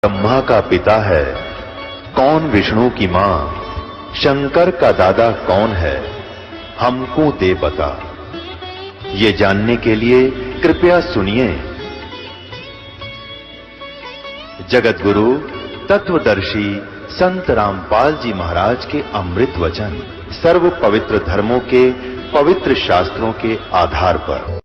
ब्रह्मा का पिता है कौन, विष्णु की मां, शंकर का दादा कौन है, हमको दे बता। ये जानने के लिए कृपया सुनिए जगत गुरु तत्वदर्शी संत रामपाल जी महाराज के अमृत वचन सर्व पवित्र धर्मों के पवित्र शास्त्रों के आधार पर।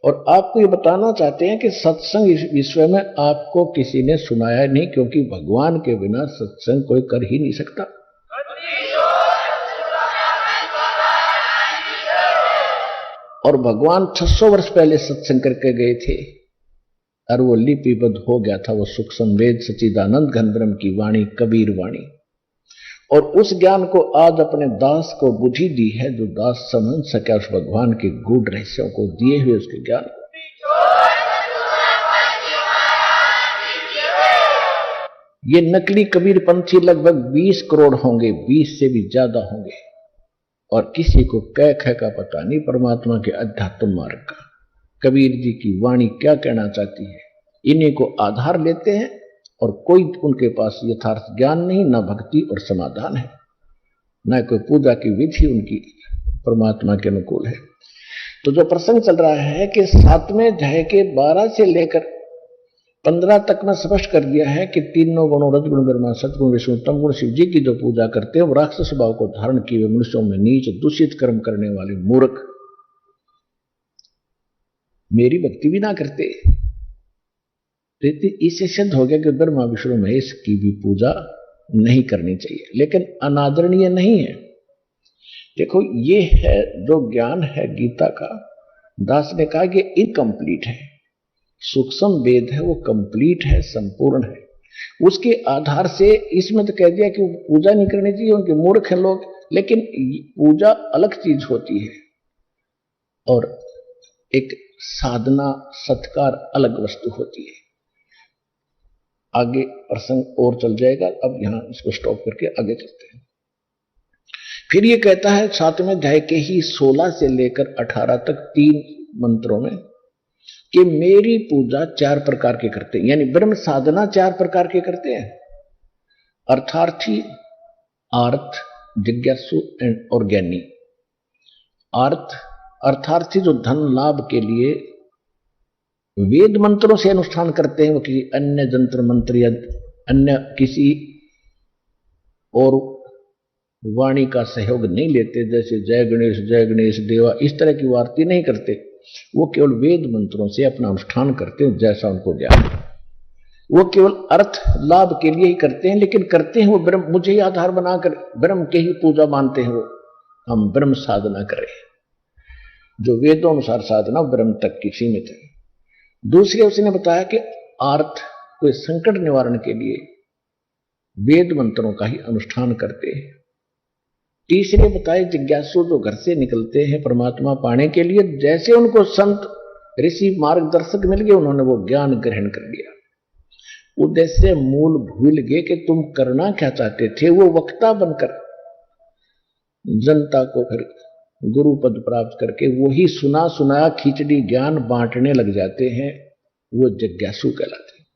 और आपको ये बताना चाहते हैं कि सत्संग इस विश्व में आपको किसी ने सुनाया नहीं, क्योंकि भगवान के बिना सत्संग कोई कर ही नहीं सकता। और भगवान 600 वर्ष पहले सत्संग करके गए थे और वो लिपिबद्ध हो गया था, वो सुख संवेद सच्चिदानंद घन ब्रह्म की वाणी, कबीर वाणी। और उस ज्ञान को आज अपने दास को बुद्धि दी है, जो दास समझ सके उस भगवान के गूढ़ रहस्यों को दिए हुए उसके ज्ञान को। ये नकली कबीर पंथी लगभग 20 करोड़ होंगे, 20 से भी ज्यादा होंगे, और किसी को कह का पता नहीं परमात्मा के अध्यात्म मार्ग का। कबीर जी की वाणी क्या कहना चाहती है, इन्हीं को आधार लेते हैं, और कोई उनके पास यथार्थ ज्ञान नहीं, ना भक्ति और समाधान है, ना कोई पूजा की विधि उनकी परमात्मा के अनुकूल है। तो जो प्रसंग चल रहा है कि 7वें अध्याय के 12 से लेकर 15 तक में स्पष्ट कर दिया है कि तीनों गुणों रजगुण ब्रह्मा सतगुण विष्णु तम गुण शिव जी की जो पूजा करते हैं वो राक्षस स्वभाव को धारण किए हुए मनुष्यों में नीच दूषित कर्म करने वाले मूर्ख मेरी भक्ति भी ना करते। इससे सिद्ध हो गया कि ब्रह्मा विष्णु महेश की भी पूजा नहीं करनी चाहिए, लेकिन अनादरणीय नहीं है। देखो ये है जो ज्ञान है गीता का, दास ने कहा कि इनकम्प्लीट है, सूक्ष्म वेद है वो कंप्लीट है, संपूर्ण है। उसके आधार से इसमें तो कह दिया कि पूजा नहीं करनी चाहिए, उनके मूर्ख हैं लोग, लेकिन पूजा अलग चीज होती है और एक साधना सत्कार अलग वस्तु होती है। आगे प्रसंग और चल जाएगा, अब यहां इसको स्टॉप करके आगे चलते हैं। फिर ये कहता है 7वें अध्याय के ही 16 से लेकर 18 तक 3 मंत्रों में कि मेरी पूजा 4 प्रकार के करते हैं, यानी ब्रह्म साधना 4 प्रकार के करते हैं। अर्थार्थी, आर्थ, जिज्ञासु और ज्ञानी। अर्थार्थी जो धन लाभ के लिए वेद मंत्रों से अनुष्ठान करते हैं, वो किसी अन्य जंत्र मंत्र या अन्य किसी और वाणी का सहयोग नहीं लेते, जैसे जय गणेश देवा इस तरह की आरती नहीं करते, वो केवल वेद मंत्रों से अपना अनुष्ठान करते हैं जैसा उनको ज्ञान है। वो केवल अर्थ लाभ के लिए ही करते हैं, लेकिन करते हैं वो ब्रह्म, मुझे ही आधार बनाकर ब्रह्म के ही पूजा मानते हैं। वो हम ब्रह्म साधना करें, जो वेदों अनुसार साधना ब्रह्म तक की सीमित है। दूसरे उसने बताया कि आर्थ कोई संकट निवारण के लिए वेद मंत्रों का ही अनुष्ठान करते हैं। तीसरे बताए जिज्ञासु जो घर से निकलते हैं परमात्मा पाने के लिए, जैसे उनको संत ऋषि मार्गदर्शक मिल गए उन्होंने वो ज्ञान ग्रहण कर लिया, उद्देश्य मूल भूल गए कि तुम करना क्या चाहते थे। वो वक्ता बनकर जनता को फिर गुरु पद प्राप्त करके वही सुना सुनाया खिचड़ी ज्ञान बांटने लग जाते हैं, वो जिज्ञासु कहलाते हैं।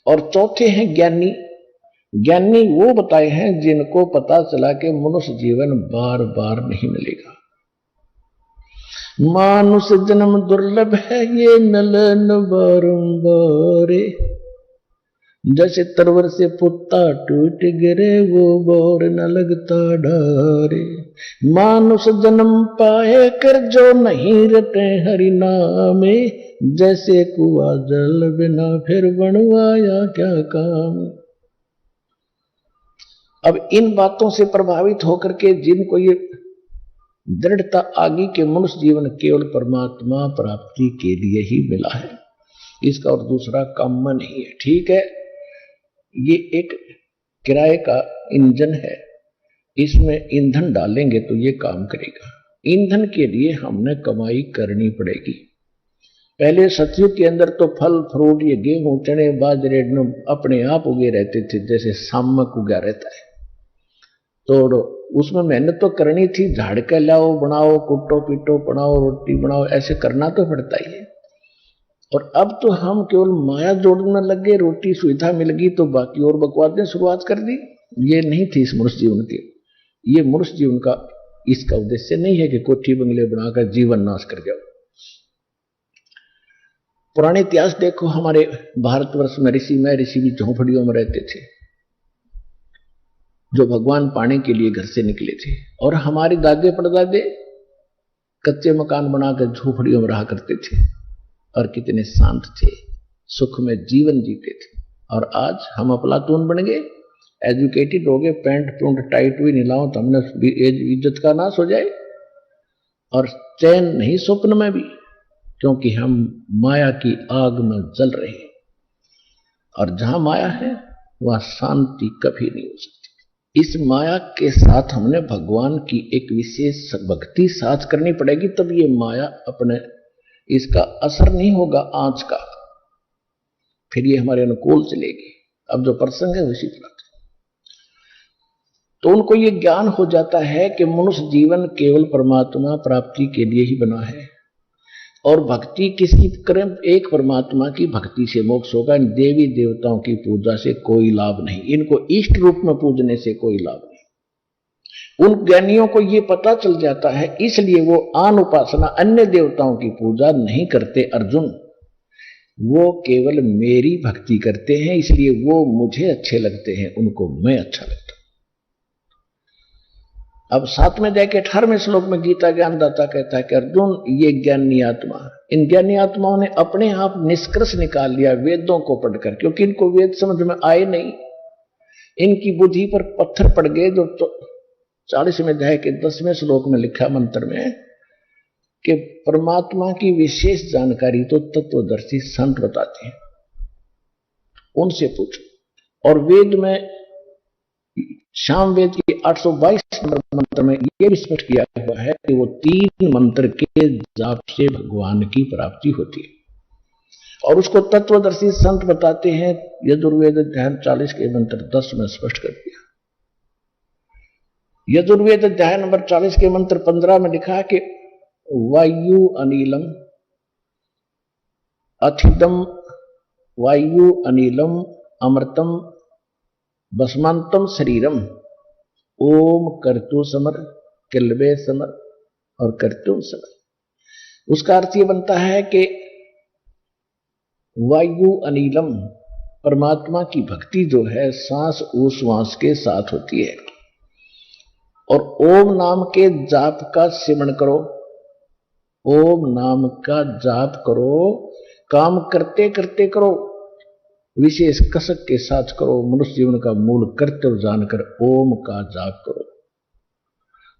और चौथे हैं ज्ञानी। ज्ञानी वो बताए हैं जिनको पता चला कि मनुष्य जीवन बार बार नहीं मिलेगा, मानुष जन्म दुर्लभ है ये नलन बारंबार, जैसे तरवर से पुत्ता टूट गिरे वो बोर न लगता डारे, मानुष जन्म पाए कर जो नहीं रटे हरि नामे, जैसे कुआ जल बिना फिर बनवाया क्या काम। अब इन बातों से प्रभावित होकर के जिनको ये दृढ़ता आगी के मनुष्य जीवन केवल परमात्मा प्राप्ति के लिए ही मिला है, इसका और दूसरा काम नहीं है। ठीक है, ये एक किराए का इंजन है, इसमें ईंधन डालेंगे तो ये काम करेगा। ईंधन के लिए हमने कमाई करनी पड़ेगी। पहले सतयुग के अंदर तो फल फ्रूट ये गेहूं चने बाजरे अपने आप उगे रहते थे, जैसे सामक उगा रहता है, तो उसमें मेहनत तो करनी थी, झाड़ के लाओ बनाओ कुटो पीटो बनाओ रोटी बनाओ, ऐसे करना तो पड़ता ही है। और अब तो हम केवल माया जोड़ने लग गए, रोटी सुविधा मिल गई तो बाकी और बकवादें शुरुआत कर दी। ये नहीं थी इस मनुष्य जीवन के। ये मनुष्य जीवन का इसका उद्देश्य नहीं है कि कोठी बंगले बनाकर जीवन नाश कर जाओ। पुराने इतिहास देखो, हमारे भारतवर्ष में ऋषि भी झोंपड़ियों में रहते थे, जो भगवान पाने के लिए घर से निकले थे। और हमारे दादे परदादे कच्चे मकान बनाकर झोपड़ियों में रहा करते थे और कितने शांत थे, सुख में जीवन जीते थे। और आज हम अफलातून बन गए, एजुकेटेड हो गए, पैंट पूंट टाइट हुई नीलाओ तो हमने इज्जत का नाश हो जाए, और चैन नहीं स्वप्न में भी, क्योंकि हम माया की आग में जल रहे हैं। और जहां माया है वहां शांति कभी नहीं हो सकती। इस माया के साथ हमने भगवान की एक विशेष भक्ति साथ करनी पड़ेगी, तब ये माया अपने इसका असर नहीं होगा आंच का, फिर ये हमारे अनुकूल चलेगी। अब जो प्रसंग है उसी तरह, तो उनको ये ज्ञान हो जाता है कि मनुष्य जीवन केवल परमात्मा प्राप्ति के लिए ही बना है, और भक्ति किसकी करें? एक परमात्मा की भक्ति से मोक्ष होगा। देवी देवताओं की पूजा से कोई लाभ नहीं, इनको इष्ट रूप में पूजने से कोई लाभ नहीं। उन ज्ञानियों को ये पता चल जाता है, इसलिए वो आन उपासना अन्य देवताओं की पूजा नहीं करते अर्जुन। वो केवल मेरी भक्ति करते हैं, इसलिए वो मुझे अच्छे लगते हैं, उनको मैं अच्छा लगता हूं। अब 7वें अध्याय के 18वें श्लोक में गीता ज्ञानदाता कहता है कि अर्जुन, ये ज्ञानी आत्मा, इन ज्ञानी आत्माओं ने अपने आप निष्कर्ष निकाल लिया वेदों को पढ़कर, क्योंकि इनको वेद समझ में आए नहीं, इनकी बुद्धि पर पत्थर पड़ गए। जो 40वें अध्याय के 10वें श्लोक में लिखा मंत्र में कि परमात्मा की विशेष जानकारी तो तत्वदर्शी संत बताते हैं, उनसे पूछो। और वेद में शाम वेद की 822 नंबर मंत्र में यह भी स्पष्ट किया हुआ है कि वो 3 मंत्र के जाप से भगवान की प्राप्ति होती है, और उसको तत्वदर्शी संत बताते हैं। यजुर्वेद अध्याय 40 के मंत्र 10 में स्पष्ट कर दिया। यजुर्वेद अध्याय नंबर 40 के मंत्र 15 में लिखा कि वायु अनिलम अथिदम, वायु अनिलम अमृतम भस्मांतम शरीरम, ओम कर्तु समर किल्बे समर और कर्तुम समर। उसका अर्थ यह बनता है कि वायु अनिलम, परमात्मा की भक्ति जो है सांस उश्वास के साथ होती है, और ओम नाम के जाप का सिमरण करो, ओम नाम का जाप करो, काम करते करते करो, विशेष कसक के साथ करो, मनुष्य जीवन का मूल कर्तव्य जानकर ओम का जाप करो।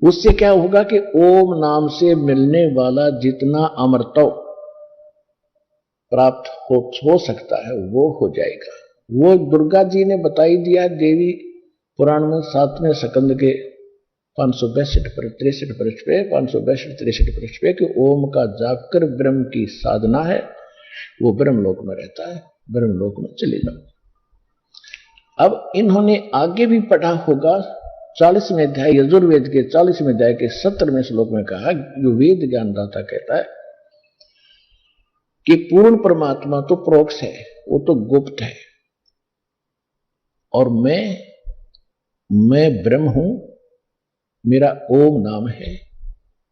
उससे क्या होगा कि ओम नाम से मिलने वाला जितना अमृतव प्राप्त हो सकता है वो हो जाएगा। वो दुर्गा जी ने बताई दिया देवी पुराण में 7वें स्कंद के 562 पर 63 पृष्ठ पे 562-63 पृष्ठ पे कि ओम का जाप कर ब्रह्म की साधना है, वो ब्रह्मलोक में रहता है, ब्रह्मलोक में चले जाओ। अब इन्होंने आगे भी पढ़ा होगा 40वें अध्याय यजुर्वेद के 40वें अध्याय के 17वें श्लोक में कहा, जो वेद ज्ञानदाता कहता है कि पूर्ण परमात्मा तो प्रोक्ष है, वो तो गुप्त है, और मैं ब्रह्म हूं, मेरा ओम नाम है,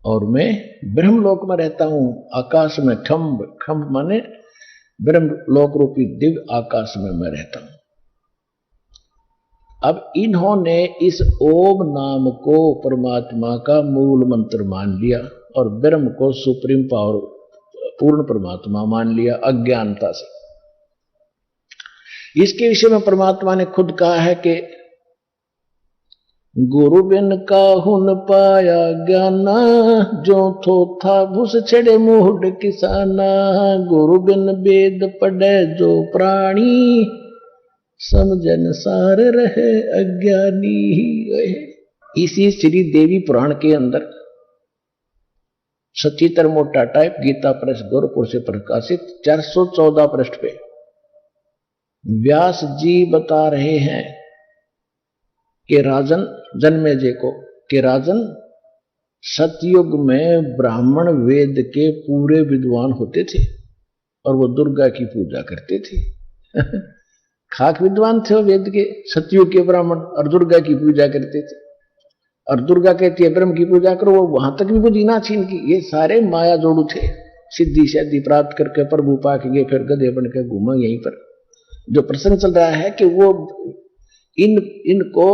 और मैं ब्रह्मलोक में रहता हूं। आकाश में खम्भ माने ब्रह्मलोक रूपी दिव्य आकाश में मैं रहता हूं। अब इन्होंने इस ओम नाम को परमात्मा का मूल मंत्र मान लिया और ब्रह्म को सुप्रीम पावर पूर्ण परमात्मा मान लिया अज्ञानता से। इसके विषय में परमात्मा ने खुद कहा है कि गुरु बिन काहू न पाया ज्ञाना, जो थो था भूस छड़े मूढ़ किसाना। गुरु बिन वेद पढ़े जो प्राणी, समझन सार रहे अज्ञानी ही रहे। इसी श्री देवी पुराण के अंदर सचित्र मोटा टाइप गीता प्रेस गोरखपुर से प्रकाशित 414 पृष्ठ पे व्यास जी बता रहे हैं कि राजन जन्मेजय को कि राजन सतयुग में ब्राह्मण वेद के पूरे विद्वान होते थे, और वो दुर्गा की पूजा करते थे। खाक विद्वान थे वो वेद के, सतयुग के ब्राह्मण, और दुर्गा की पूजा करते थे। और दुर्गा कहती है ब्रह्म की पूजा करो, वो वहां तक भी वो जीना छीन की। ये सारे माया जोड़ू थे, सिद्धि सिद्धि प्राप्त करके प्रभु पा के फिर गधे बन के घूमा यहीं पर। जो प्रसंग चल रहा है कि वो इनको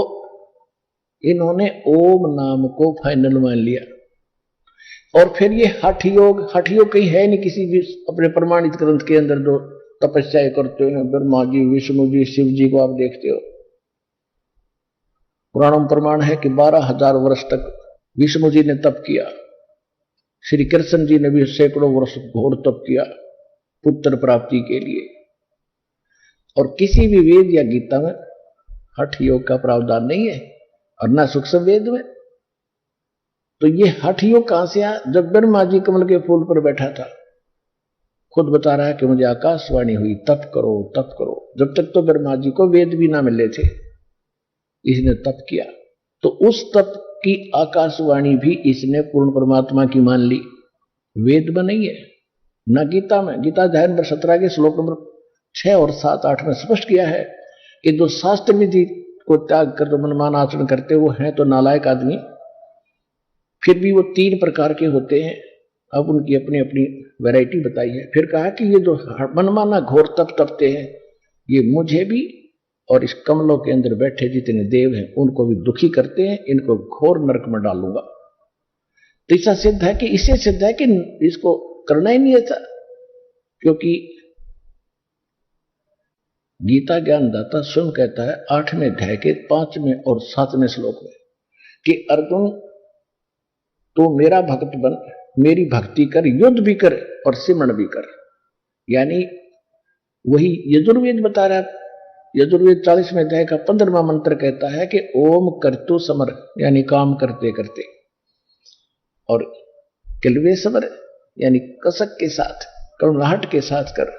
इन्होंने ओम नाम को फाइनल मान लिया। और फिर ये हठ योग कहीं है नहीं किसी भी अपने प्रमाणित ग्रंथ के अंदर जो तपस्या करते हो, ब्रह्मा जी, विष्णु जी, शिव जी को आप देखते हो। पुराणों में प्रमाण है कि 12,000 वर्ष तक विष्णु जी ने तप किया, श्री कृष्ण जी ने भी सैकड़ों वर्ष घोर तप किया पुत्र प्राप्ति के लिए। और किसी भी वेद या गीता में हठ योग का प्रावधान नहीं है, और ना सूक्ष्म वेद में। तो ये हठ योग कहां से आया? जब ब्रह्मा जी कमल के फूल पर बैठा था, खुद बता रहा है कि मुझे आकाशवाणी हुई तप करो तप करो। जब तक तो ब्रह्मा जी को वेद भी ना मिले थे, इसने तप किया। तो उस तप की आकाशवाणी भी इसने पूर्ण परमात्मा की मान ली, वेद में नहीं है, न गीता में। गीता अध्याय नंबर 17 के श्लोक नंबर 6 और 7, 8 में स्पष्ट किया है कि जो शास्त्र विधि को त्याग कर जो मनमान आचरण करते वो हैं तो नालायक आदमी। फिर भी वो 3 प्रकार के होते हैं, अब उनकी अपनी अपनी वैरायटी बताई है। फिर कहा कि ये जो मनमाना घोर तप तपते हैं, ये मुझे भी और इस कमलों के अंदर बैठे जितने देव हैं उनको भी दुखी करते हैं, इनको घोर नरक में डालूंगा। तो ऐसा सिद्ध है कि इससे सिद्ध है कि इसको करना ही नहीं था, क्योंकि गीता ज्ञानदाता स्वयं कहता है 8वें अध्याय के 5वें और 7वें श्लोक में कि अर्जुन तो मेरा भक्त बन, मेरी भक्ति कर, युद्ध भी कर और सिमरण भी कर। यानी वही यजुर्वेद बता रहा है। यजुर्वेद 40वें अध्याय का 15वां मंत्र कहता है कि ओम कर्तु समर, यानी काम करते करते, और किलवे समर यानी कसक के साथ, करुणाहट के साथ कर,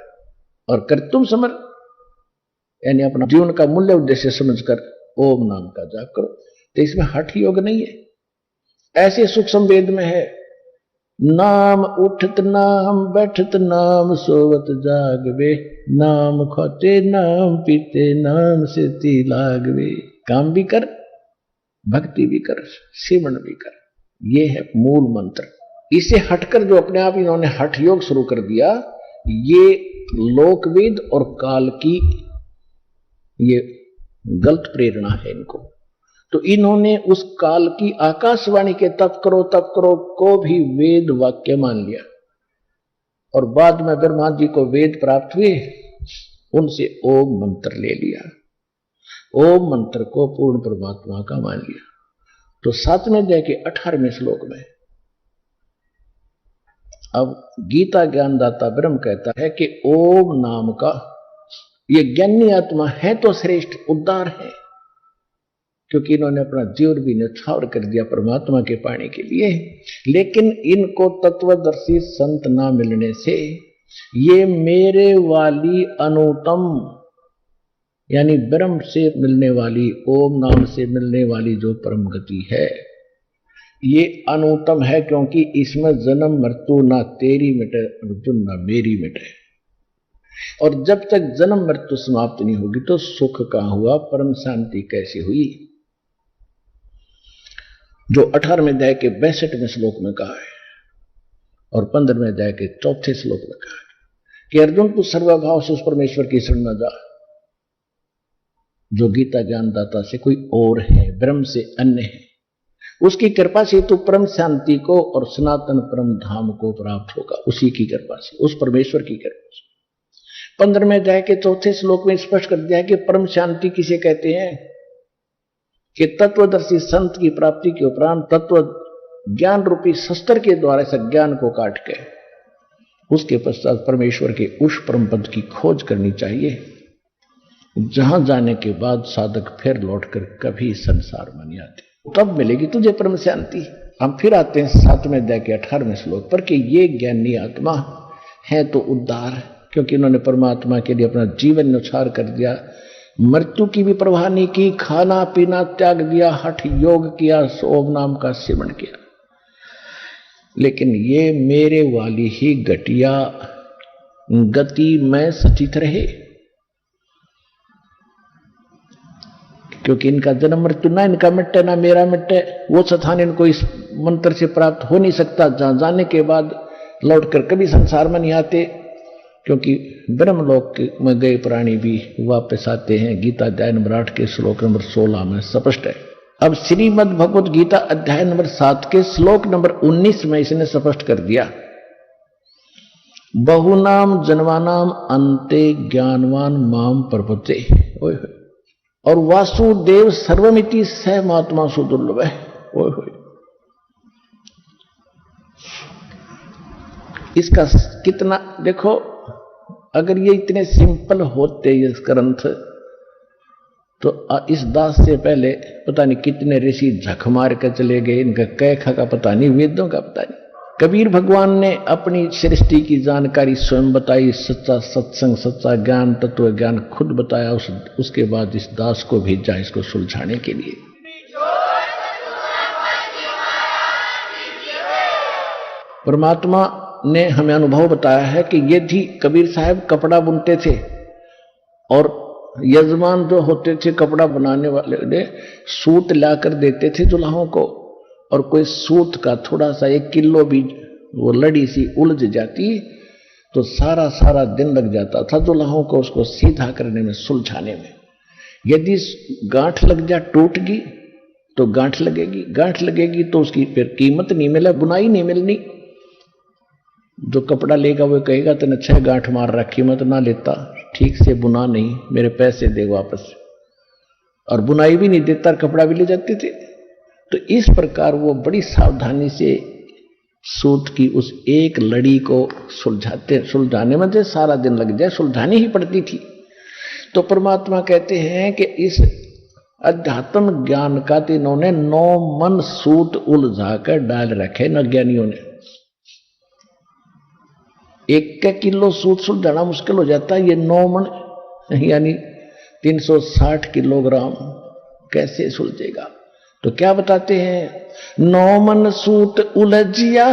और कर्तुम समर यानी अपना जीवन का मूल्य उद्देश्य समझकर ओम नाम का जाप करो। तो इसमें हठ योग नहीं है। ऐसे सूक्ष्म वेद में है, नाम उठत नाम बैठत नाम सोवत जागवे, नाम खोते नाम पीते नाम से ती लागवे। काम भी कर, भक्ति भी कर, सिमरण भी कर, ये है मूल मंत्र। इसे हटकर जो अपने आप इन्होंने हठ योग शुरू कर दिया, ये लोकवेद और काल की ये गलत प्रेरणा है इनको। तो इन्होंने उस काल की आकाशवाणी के तप करो को भी वेद वाक्य मान लिया, और बाद में ब्रह्मा जी को वेद प्राप्त हुए, उनसे ओम मंत्र ले लिया, ओम मंत्र को पूर्ण परमात्मा का मान लिया। तो 7वें अध्याय के 18वें श्लोक में अब गीता ज्ञानदाता ब्रह्म कहता है कि ओम नाम का ये ज्ञानी आत्मा है तो श्रेष्ठ उद्धार है, क्योंकि इन्होंने अपना जीवन भी न्यौछावर कर दिया परमात्मा के पाने के लिए। लेकिन इनको तत्वदर्शी संत ना मिलने से ये मेरे वाली अनुत्तम, यानी ब्रह्म से मिलने वाली, ओम नाम से मिलने वाली जो परम गति है, ये अनुत्तम है, क्योंकि इसमें जन्म मृत्यु ना तेरी मिटे अर्जुन ना मेरी मिटे। और जब तक जन्म मृत्यु समाप्त नहीं होगी तो सुख कहां हुआ, परम शांति कैसे हुई। जो 18वें अध्याय के 62वें श्लोक में कहा है और 15वें अध्याय के 4थे श्लोक में कहा है कि अर्जुन तू सर्वभाव से उस परमेश्वर की शरण में जा जो गीता ज्ञानदाता से कोई और है, ब्रह्म से अन्य है। उसकी कृपा से तू परम शांति को और सनातन परम धाम को प्राप्त होगा, उसी की कृपा से, उस परमेश्वर की कृपा से। 15वें अध्याय के 4थे श्लोक में स्पष्ट कर दिया है कि परम शांति किसे कहते हैं कि तत्वदर्शी संत की प्राप्ति के उपरांत तत्व ज्ञान रूपी शस्त्र के द्वारा इस ज्ञान को काट के उसके पश्चात परमेश्वर के उस परम पद की खोज करनी चाहिए, जहां जाने के बाद साधक फिर लौटकर कभी संसार में नहीं आते, तब मिलेगी तुझे परम शांति। हम फिर आते हैं 7वें अध्याय के 18वें श्लोक पर कि ये ज्ञानी आत्मा है तो उद्धार, क्योंकि इन्होंने परमात्मा के लिए अपना जीवन न्यौछावर कर दिया, मृत्यु की भी परवाह नहीं की, खाना पीना त्याग दिया, हठ योग किया, ओम नाम का सिमरण किया। लेकिन ये मेरे वाली ही घटिया गति में सचित रहे, क्योंकि इनका जन्म मृत्यु ना इनका मिटे ना मेरा मिटे, वो स्थान इनको इस मंत्र से प्राप्त हो नहीं सकता जहां जाने के बाद लौटकर कभी संसार में नहीं आते, क्योंकि ब्रह्मलोक में गए प्राणी भी वापस आते हैं। गीता अध्याय नंबर 8 के श्लोक नंबर 16 में स्पष्ट है। अब श्रीमद् भगवत गीता अध्याय नंबर 7 के श्लोक नंबर 19 में इसने स्पष्ट कर दिया, बहुनाम जन्मानाम अंते ज्ञानवान माम प्रपद्ये, और वासुदेव सर्वमिति स महात्मा सुदुर्लभ है। इसका कितना देखो, अगर ये इतने सिंपल होते ये ग्रंथ, तो इस दास से पहले पता नहीं कितने ऋषि झक मार कर चले गए, इनका कैखा का पता नहीं, वेदों का पता नहीं। कबीर भगवान ने अपनी सृष्टि की जानकारी स्वयं बताई, सच्चा सत्संग, सच्चा ज्ञान, तत्व ज्ञान खुद बताया। उसके बाद इस दास को भेजा इसको सुलझाने के लिए। परमात्मा ने हमें अनुभव बताया है कि यदि कबीर साहब कपड़ा बुनते थे और यजमान जो होते थे कपड़ा बनाने वाले ने सूत लाकर देते थे दुल्हाओं को, और कोई सूत का थोड़ा सा 1 किलो भी वो लड़ी सी उलझ जाती तो सारा दिन लग जाता था दुल्हाओं को उसको सीधा करने में, सुलझाने में। यदि गांठ लग जा, टूट गई तो गांठ लगेगी तो उसकी फिर कीमत नहीं मिले, बुनाई नहीं मिलनी। जो कपड़ा लेगा वो कहेगा तेने 6 गांठ मार रहा, कीमत ना लेता, ठीक से बुना नहीं, मेरे पैसे दे वापस, और बुनाई भी नहीं देता, कपड़ा भी ले जाते थे। तो इस प्रकार वो बड़ी सावधानी से सूत की उस एक लड़ी को सुलझाने में जो सारा दिन लग जाए, सुलझानी ही पड़ती थी। तो परमात्मा कहते हैं कि इस अध्यात्म ज्ञान का तो इन्होंने 9 मन सूत उलझा कर डाल रखे न ज्ञानियों ने। 1 किलो सूत सुलझाना मुश्किल हो जाता है, ये 9 मन यानी 360 किलोग्राम कैसे सुलझेगा। तो क्या बताते हैं, 9 मन सूत उलझिया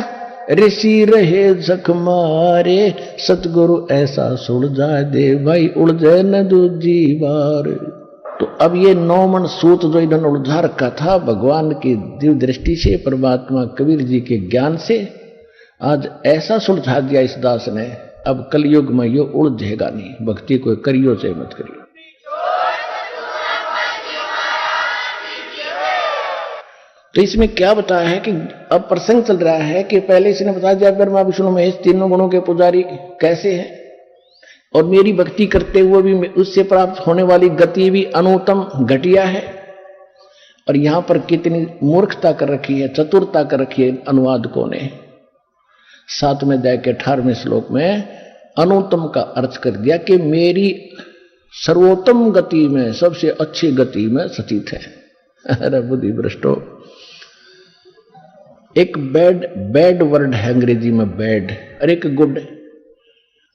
ऋषि रहे जख मारे, सतगुरु ऐसा सुलझा दे भाई उलझे न दूजी बार। तो अब ये 9 मन सूत जो इन्होंने उलझा रखा था भगवान की दिव्य दृष्टि से, परमात्मा कबीर जी के ज्ञान से, आज ऐसा सुलझा दिया इस दास ने, अब कलयुग में ये उलझेगा नहीं। भक्ति को करियो से मत करियो। तो इसमें क्या बताया है कि अब प्रसंग चल रहा है कि पहले इसने बता दिया ब्रह्मा विष्णु महेश तीनों गुणों के पुजारी कैसे हैं, और मेरी भक्ति करते हुए भी उससे प्राप्त होने वाली गति भी अनुत्तम घटिया है। और यहां पर कितनी मूर्खता कर रखी है, चतुरता कर रखी है अनुवादकों ने। 7वें अध्याय के 18वें श्लोक में अनुत्तम का अर्थ कर दिया कि मेरी सर्वोत्तम गति में, सबसे अच्छी गति में सचित है। अरे बुद्धि भ्रष्टो, एक बैड वर्ड है अंग्रेजी में बैड, और एक गुड।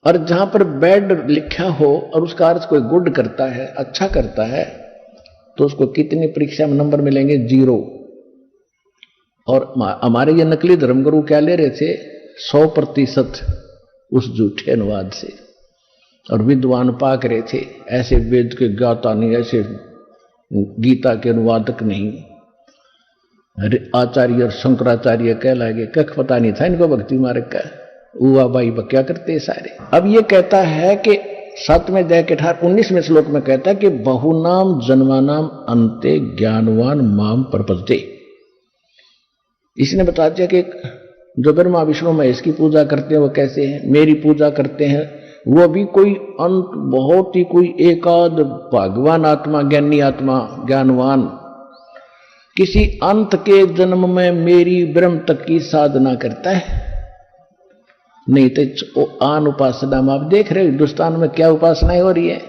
और जहां पर बैड लिखा हो और उसका अर्थ कोई गुड करता है, अच्छा करता है, तो उसको कितनी परीक्षा में नंबर मिलेंगे? 0। और हमारे ये नकली धर्मगुरु क्या ले रहे थे? 100% उस झूठे अनुवाद से, और विद्वान पाक रहे थे। ऐसे वेद के ज्ञाता नहीं, ऐसे गीता के अनुवादक नहीं, आचार्य और शंकराचार्य कहलाएंगे। कख पता नहीं था इनको भक्ति मार्ग का, उवा बाई क्या करते सारे। अब ये कहता है कि 7वें अध्याय के 19वें श्लोक में कहता है कि बहुनाम जन्मानाम अंते ज्ञानवान माम प्रपद्ये। इसने बता दिया कि जो ब्रह्मा विष्णु महेश की पूजा करते हैं वो कैसे हैं, मेरी पूजा करते हैं वो भी कोई अंत, बहुत ही कोई एकाध भगवान आत्मा, ज्ञानी आत्मा, ज्ञानवान, किसी अंत के जन्म में मेरी ब्रह्म तक की साधना करता है। नहीं तो आन उपासना में आप देख रहे हो हिंदुस्तान में क्या उपासनाएं हो रही है।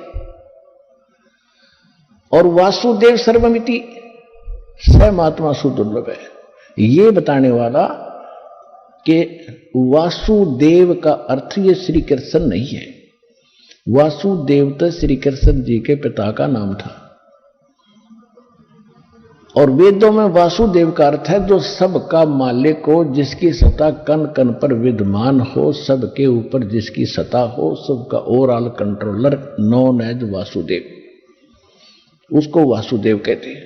और वासुदेव सर्वमिति स महात्मा सुदुर्लभ है, ये बताने वाला कि वासुदेव का अर्थ ये श्री कृष्ण नहीं है। वासुदेव तो श्री कृष्ण जी के पिता का नाम था। और वेदों में वासुदेव का अर्थ है जो सबका मालिक हो, जिसकी सत्ता कण कण पर विद्यमान हो, सबके ऊपर जिसकी सत्ता हो, सबका overall controller, known as Vasudev, उसको वासुदेव कहते हैं।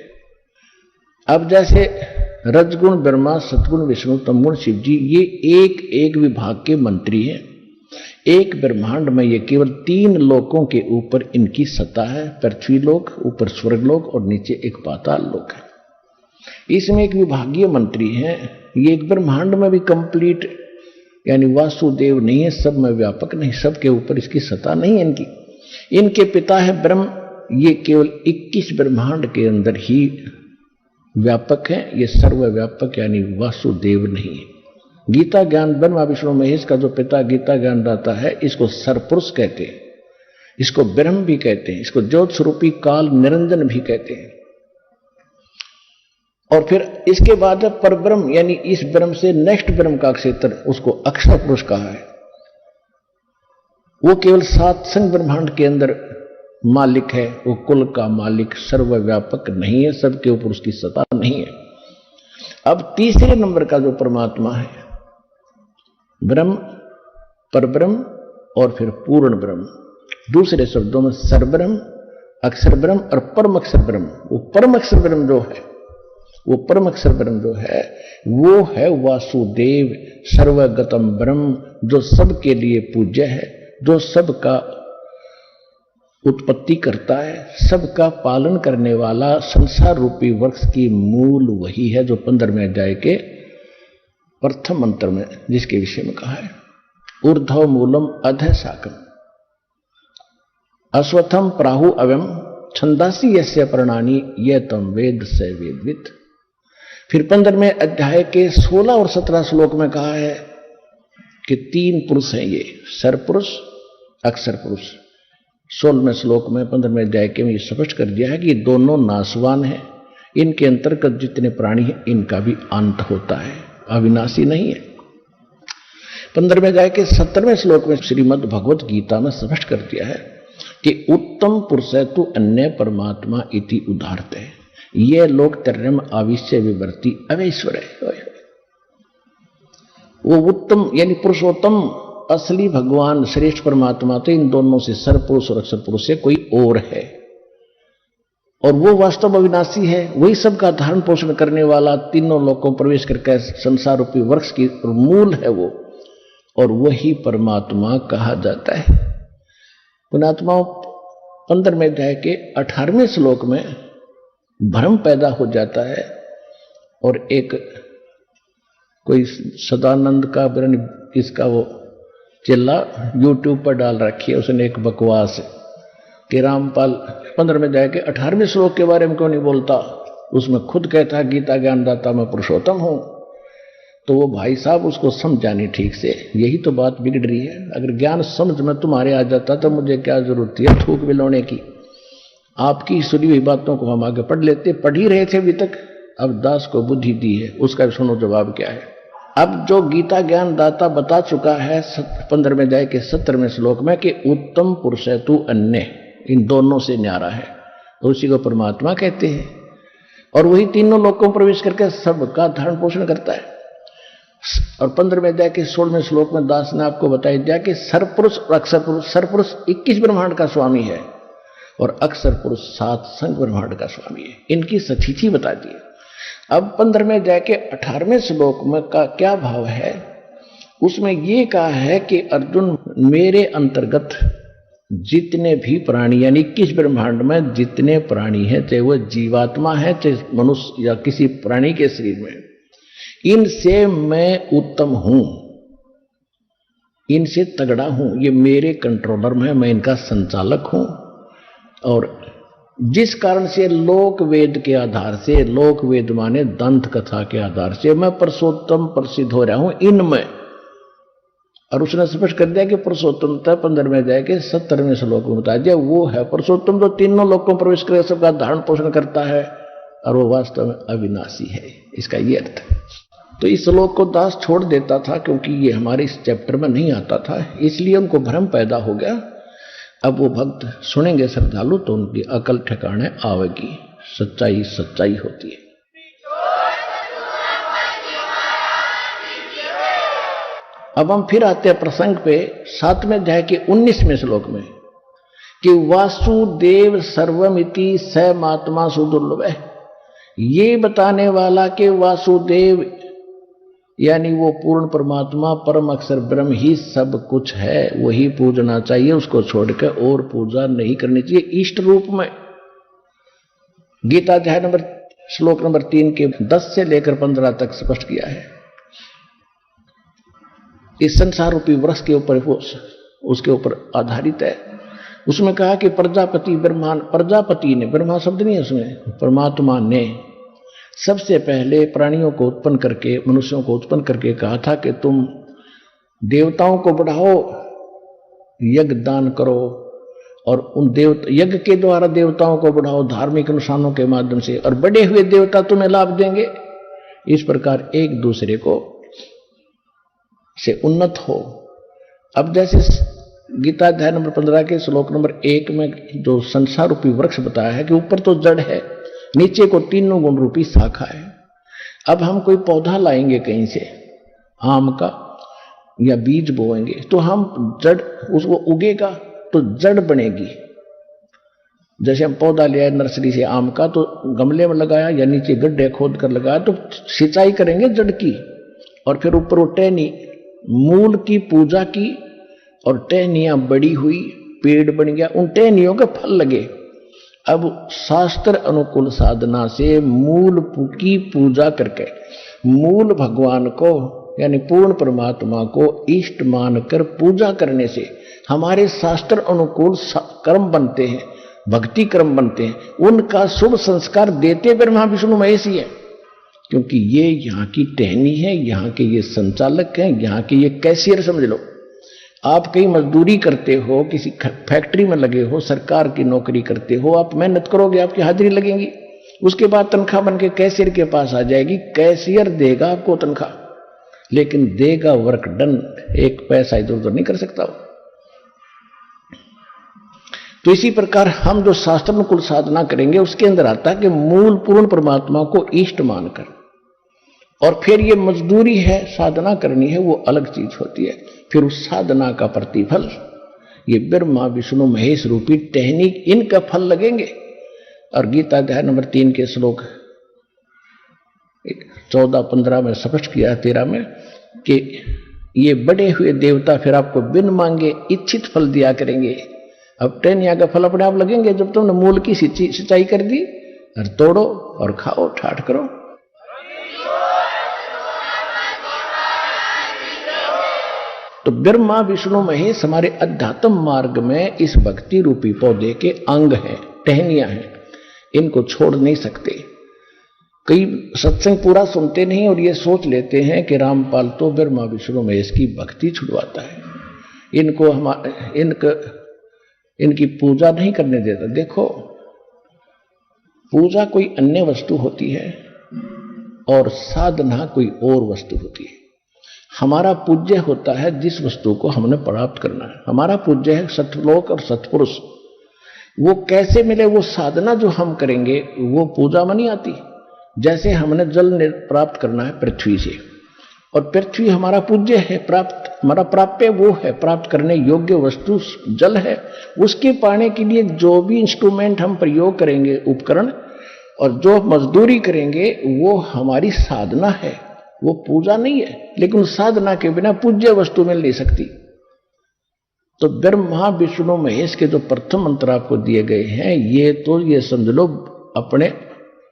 अब जैसे रजगुण ब्रह्मा, सतगुण विष्णु, तमगुण शिव जी, ये एक एक विभाग के मंत्री हैं। एक ब्रह्मांड में ये केवल 3 लोकों के ऊपर इनकी सत्ता है, पृथ्वी लोक, ऊपर स्वर्ग लोक और नीचे एक पाताल लोक है। इसमें एक विभागीय मंत्री हैं। ये एक ब्रह्मांड में भी कंप्लीट यानी वासुदेव नहीं है, सब में व्यापक नहीं, सबके ऊपर इसकी सत्ता नहीं है इनकी। इनके पिता है ब्रह्म, ये केवल 21 ब्रह्मांड के अंदर ही व्यापक है, ये सर्वव्यापक यानी वासुदेव नहीं है। गीता ज्ञान ब्रह्मा विष्णु महेश का जो पिता गीता ज्ञान दाता है, इसको सरपुरुष कहते हैं, इसको ब्रह्म भी कहते हैं, इसको ज्योत स्वरूपी काल निरंजन भी कहते हैं। और फिर इसके बाद परब्रह्म यानी इस ब्रह्म से नेक्स्ट ब्रह्म का क्षेत्र, उसको अक्षर पुरुष कहा है। वो केवल 7 संग ब्रह्मांड के अंदर मालिक है, वो कुल का मालिक सर्वव्यापक नहीं है, सबके ऊपर उसकी सत्ता नहीं है। अब तीसरे नंबर का जो परमात्मा है, ब्रह्म, परब्रह्म और फिर पूर्ण ब्रह्म, दूसरे शब्दों में सरब्रह्म, अक्षर ब्रह्म और परम अक्षर ब्रह्म। वो परम अक्षर ब्रह्म जो है, वो परम अक्षर ब्रह्म जो है, वो है वासुदेव, सर्वगतम ब्रह्म, जो सबके लिए पूज्य है, जो सबका उत्पत्ति करता है, सबका पालन करने वाला, संसार रूपी वृक्ष की मूल वही है, जो 15वें अध्याय के प्रथम मंत्र में जिसके विषय में कहा है, ऊर्ध्व मूलम अधः शाकम अश्वत्थम प्राहु अव्यम छंदासी यस्य प्रणानी ये तम वेद से वेदविद। फिर 15वें अध्याय के 16 और 17 श्लोक में कहा है कि 3 पुरुष हैं ये, सरपुरुष, अक्षर पुरुष। 16वें श्लोक में 15वें अध्याय के में ये स्पष्ट कर दिया है कि दोनों नाशवान हैं, इनके अंतर्गत जितने प्राणी हैं इनका भी अंत होता है, अविनाशी नहीं है। 15वें अध्याय के 17वें श्लोक में श्रीमद् भगवत गीता में स्पष्ट कर दिया है कि उत्तम पुरुष तु अन्य परमात्मा इति उदाहरते है, ये लोक तर्यम आविश्य विवर्ती अवैश्वर है। वो उत्तम यानी पुरुषोत्तम असली भगवान श्रेष्ठ परमात्मा तो इन दोनों से सरपुरुष और अक्षर पुरुष से कोई और है, और वो वास्तव अविनाशी है, वही सबका धारण पोषण करने वाला, तीनों लोकों प्रवेश करके संसार रूपी वृक्ष की मूल है वो, और वही परमात्मा कहा जाता है। पुण्यात्माओं, 15वें अध्याय के 18वें श्लोक में भ्रम पैदा हो जाता है, और एक कोई सदानंद का इसका वो चिल्ला यूट्यूब पर डाल रखी है, उसने एक बकवास कि रामपाल 15वें अध्याय के 18वें श्लोक के बारे में क्यों नहीं बोलता, उसमें खुद कहता है गीता ज्ञानदाता मैं पुरुषोत्तम हूं। तो वो भाई साहब उसको समझाने ठीक से, यही तो बात बिगड़ रही है। अगर ज्ञान समझ में तुम्हारे आ जाता तो मुझे क्या जरूरत है थूक बिलोने की। आपकी सुनी हुई बातों को हम आगे पढ़ लेते, पढ़ ही रहे थे अभी तक। अब दास को बुद्धि दी है, उसका सुनो जवाब क्या है। अब जो गीता ज्ञान दाता बता चुका है 15वें अध्याय के 17वें श्लोक में कि उत्तम पुरुष है तू अन्य, इन दोनों से न्यारा है, तो उसी को परमात्मा कहते हैं। और वही तीनों लोकों में प्रवेश करके सबका धारण पोषण करता है। और 15वें अध्याय के 16वें श्लोक में दास ने आपको बताया दिया कि सरपुरुष और अक्षर पुरुष, सरपुरुष 21 ब्रह्मांड का स्वामी है और अक्षर पुरुष 7 संग ब्रह्मांड का स्वामी है। इनकी सतिथि बता दी। अब 15वें अध्याय के 18वें श्लोक में का क्या भाव है, उसमें यह कहा है कि अर्जुन, मेरे अंतर्गत जितने भी प्राणी यानी 21 ब्रह्मांड में जितने प्राणी हैं, चाहे वो जीवात्मा है, चाहे मनुष्य या किसी प्राणी के शरीर में, इनसे मैं उत्तम हूं, इनसे तगड़ा हूं, ये मेरे कंट्रोलर में है, मैं इनका संचालक हूं। और जिस कारण से लोक वेद के आधार से, लोक वेद माने दंत कथा के आधार से, मैं पुरुषोत्तम प्रसिद्ध हो रहा हूं इनमें। और उसने स्पष्ट कर दिया कि पुरुषोत्तमता 15वें अध्याय के 17वें श्लोक में बता दिया, वो है पुरुषोत्तम जो तीनों लोकों में प्रवेश कर सबका धारण पोषण करता है, और वो वास्तव में अविनाशी है। इसका ये अर्थ है। तो इस श्लोक को दास छोड़ देता था क्योंकि ये हमारे इस चैप्टर में नहीं आता था, इसलिए उनको भ्रम पैदा हो गया। अब वो भक्त सुनेंगे श्रद्धालु तो उनकी अकल ठिकाने आवेगी, सच्चाई सच्चाई होती है। अब हम फिर आते हैं प्रसंग पे 7वें अध्याय के 19वें श्लोक में कि वासुदेव सर्वमिति स महात्मा सुदुर्लभ है। ये बताने वाला कि वासुदेव यानी वो पूर्ण परमात्मा परम अक्षर ब्रह्म ही सब कुछ है, वही पूजना चाहिए, उसको छोड़कर और पूजा नहीं करनी चाहिए इष्ट रूप में। गीता अध्याय श्लोक नंबर 3 के 10 से लेकर 15 तक स्पष्ट किया है। इस संसार रूपी वृक्ष के ऊपर उसके ऊपर आधारित है। उसमें कहा कि प्रजापति ने, ब्रह्मा शब्द नहीं है उसमें, परमात्मा ने सबसे पहले प्राणियों को उत्पन्न करके, मनुष्यों को उत्पन्न करके कहा था कि तुम देवताओं को बढ़ाओ, यज्ञ दान करो और उन यज्ञ के द्वारा देवताओं को बढ़ाओ धार्मिक अनुष्ठानों के माध्यम से, और बढ़े हुए देवता तुम्हें लाभ देंगे। इस प्रकार एक दूसरे को से उन्नत हो। अब जैसे गीता अध्याय नंबर 15 के श्लोक नंबर 1 में जो संसार रूपी वृक्ष बताया है कि ऊपर तो जड़ है, नीचे को तीनों गुण रूपी शाखा है। अब हम कोई पौधा लाएंगे कहीं से, आम का, या बीज बोएंगे तो हम जड़, उसको उगेगा तो जड़ बनेगी। जैसे हम पौधा लिया नर्सरी से आम का, तो गमले में लगाया या नीचे गड्ढे खोद कर लगाया तो सिंचाई करेंगे जड़ की, और फिर ऊपर वो टहनी मूल की पूजा की, और टहनियां बड़ी हुई, पेड़ बन गया, उन टहनियों के फल लगे। अब शास्त्र अनुकूल साधना से मूल की पूजा करके मूल भगवान को यानी पूर्ण परमात्मा को इष्ट मानकर पूजा करने से हमारे शास्त्र अनुकूल कर्म बनते हैं, भक्ति कर्म बनते हैं। उनका शुभ संस्कार देते ब्रह्मा विष्णु महेश ही है, क्योंकि ये यहाँ की टहनी है, यहाँ के ये संचालक हैं, यहाँ के ये कैशियर समझ लो। आप कहीं मजदूरी करते हो, किसी फैक्ट्री में लगे हो, सरकार की नौकरी करते हो, आप मेहनत करोगे, आपकी हाजिरी लगेगी, उसके बाद तनख्वाह बन के कैशियर के पास आ जाएगी। कैशियर देगा आपको तनख्वाह, लेकिन देगा वर्क डन, एक पैसा इधर उधर नहीं कर सकता वो। तो इसी प्रकार हम जो शास्त्रानुकूल साधना करेंगे उसके अंदर आता है कि मूल पूर्ण परमात्मा को इष्ट मानकर, और फिर ये मजदूरी है, साधना करनी है, वो अलग चीज होती है। फिर उस साधना का प्रतिफल ये ब्रह्मा विष्णु महेश रूपी टहनी, इनका फल लगेंगे। और गीता अध्याय नंबर 3 के श्लोक 14-15 में स्पष्ट किया, 13 में, कि ये बड़े हुए देवता फिर आपको बिन मांगे इच्छित फल दिया करेंगे। अब टहनिया का फल अपने आप लगेंगे जब तुमने मूल की सिंचाई कर दी, और तोड़ो और खाओ, ठाठ करो। तो ब्रह्मा विष्णु महेश हमारे अध्यात्म मार्ग में इस भक्ति रूपी पौधे के अंग हैं, टहनियां हैं, इनको छोड़ नहीं सकते। कई सत्संग पूरा सुनते नहीं और ये सोच लेते हैं कि रामपाल तो ब्रह्मा विष्णु महेश की भक्ति छुड़वाता है, इनकी पूजा नहीं करने देता। देखो, पूजा कोई अन्य वस्तु होती है और साधना कोई और वस्तु होती है। हमारा पूज्य होता है जिस वस्तु को हमने प्राप्त करना है। हमारा पूज्य है सतलोक और सतपुरुष। वो कैसे मिले? वो साधना जो हम करेंगे वो पूजा में नहीं आती। जैसे हमने जल प्राप्त करना है पृथ्वी से, और पृथ्वी हमारा पूज्य है, हमारा प्राप्य वो है, प्राप्त करने योग्य वस्तु जल है। उसके पाने के लिए जो भी इंस्ट्रूमेंट हम प्रयोग करेंगे, उपकरण, और जो मजदूरी करेंगे, वो हमारी साधना है, वो पूजा नहीं है। लेकिन साधना के बिना पूज्य वस्तु मिल नहीं सकती। तो ब्रह्मा विष्णु महेश के जो प्रथम मंत्र आपको दिए गए हैं, ये समझ लो अपने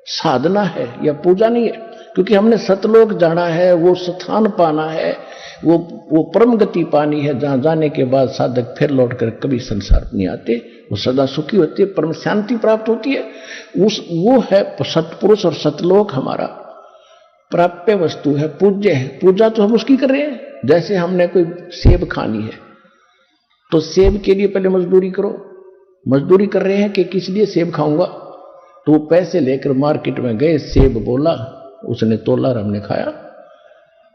साधना है या पूजा नहीं है। क्योंकि हमने सतलोक जाना है, वो स्थान पाना है, वो परम गति पानी है, जहां जाने के बाद साधक फिर लौटकर कभी संसार नहीं आते, वो सदा सुखी होती है, परम शांति प्राप्त होती है। वो है सतपुरुष, और सतलोक हमारा प्राप्य वस्तु है, पूज्य है। पूजा तो हम उसकी कर रहे हैं। जैसे हमने कोई सेब खानी है तो सेब के लिए पहले मजदूरी करो। मजदूरी कर रहे हैं कि किस लिए सेब खाऊंगा, तो वो पैसे लेकर मार्केट में गए, सेब बोला, उसने तोला और हमने खाया।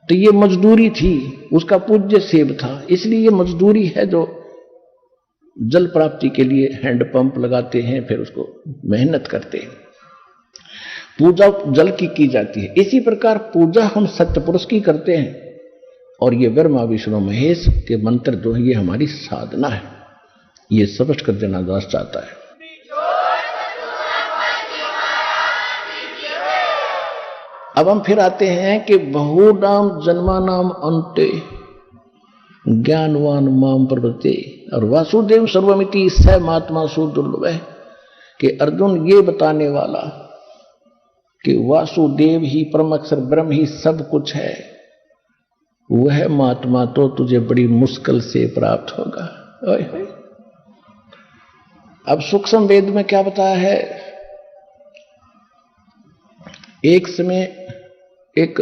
तो ये मजदूरी थी, उसका पूज्य सेब था। इसलिए ये मजदूरी है जो जल प्राप्ति के लिए हैंडपंप लगाते हैं, फिर उसको मेहनत करते हैं। पूजा जल की जाती है। इसी प्रकार पूजा हम सत्पुरुष की करते हैं और ये ब्रह्मा विष्णु महेश के मंत्र जो है ये हमारी साधना है, ये स्पष्ट कर देना दास चाहता है। अब हम फिर आते हैं कि बहुनाम जन्मानाम अन्ते ज्ञानवान माम प्रवृत्ते, और वासुदेव सर्वमिति स महात्मा सुदुर्लभ है कि अर्जुन ये बताने वाला कि वासुदेव ही परम अक्षर ब्रह्म ही सब कुछ है, वह महात्मा तो तुझे बड़ी मुश्किल से प्राप्त होगा। अब सूक्ष्म वेद में क्या बताया है, एक समय एक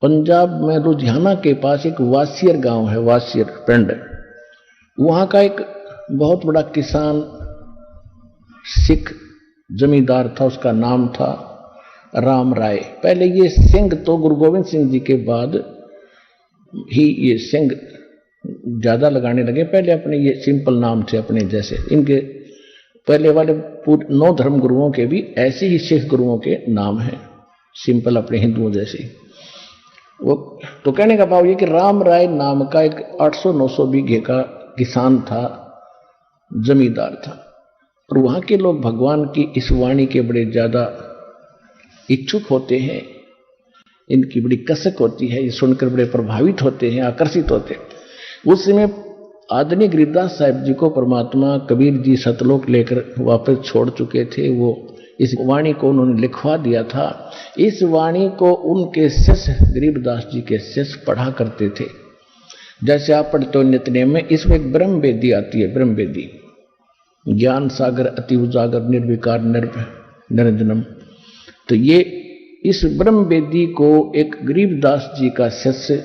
पंजाब में लुधियाना के पास एक वासियर गांव है, वासियर पिंड, वहां का एक बहुत बड़ा किसान सिख जमींदार था, उसका नाम था राम राय। पहले ये सिंह तो गुरु गोविंद सिंह जी के बाद ही ये सिंह ज्यादा लगाने लगे, पहले अपने ये सिंपल नाम थे अपने जैसे। इनके पहले वाले 9 धर्म गुरुओं के भी ऐसे ही सिख गुरुओं के नाम हैं, सिंपल अपने हिंदुओं जैसे। वो तो कहने का भाव ये कि राम राय नाम का एक 800-900 बीघे का किसान था, जमींदार था, और वहां के लोग भगवान की इस वाणी के बड़े ज्यादा इच्छुक होते हैं, इनकी बड़ी कसक होती है, ये सुनकर बड़े प्रभावित होते हैं, आकर्षित होते हैं। उस समय आदरणीय गरीबदास साहिब जी को परमात्मा कबीर जी सतलोक लेकर वापस छोड़ चुके थे, वो इस वाणी को उन्होंने लिखवा दिया था। इस वाणी को उनके शिष्य गरीबदास जी के शिष्य पढ़ा करते थे। जैसे आप पढ़ते हो नित्यनेम में, इसमें एक ब्रह्म वेदी आती है, ब्रह्म वेदी, ज्ञान सागर अति उजागर निर्विकार निरंजनम। तो ये इस ब्रह्म वेदी को एक गरीबदास जी का शिष्य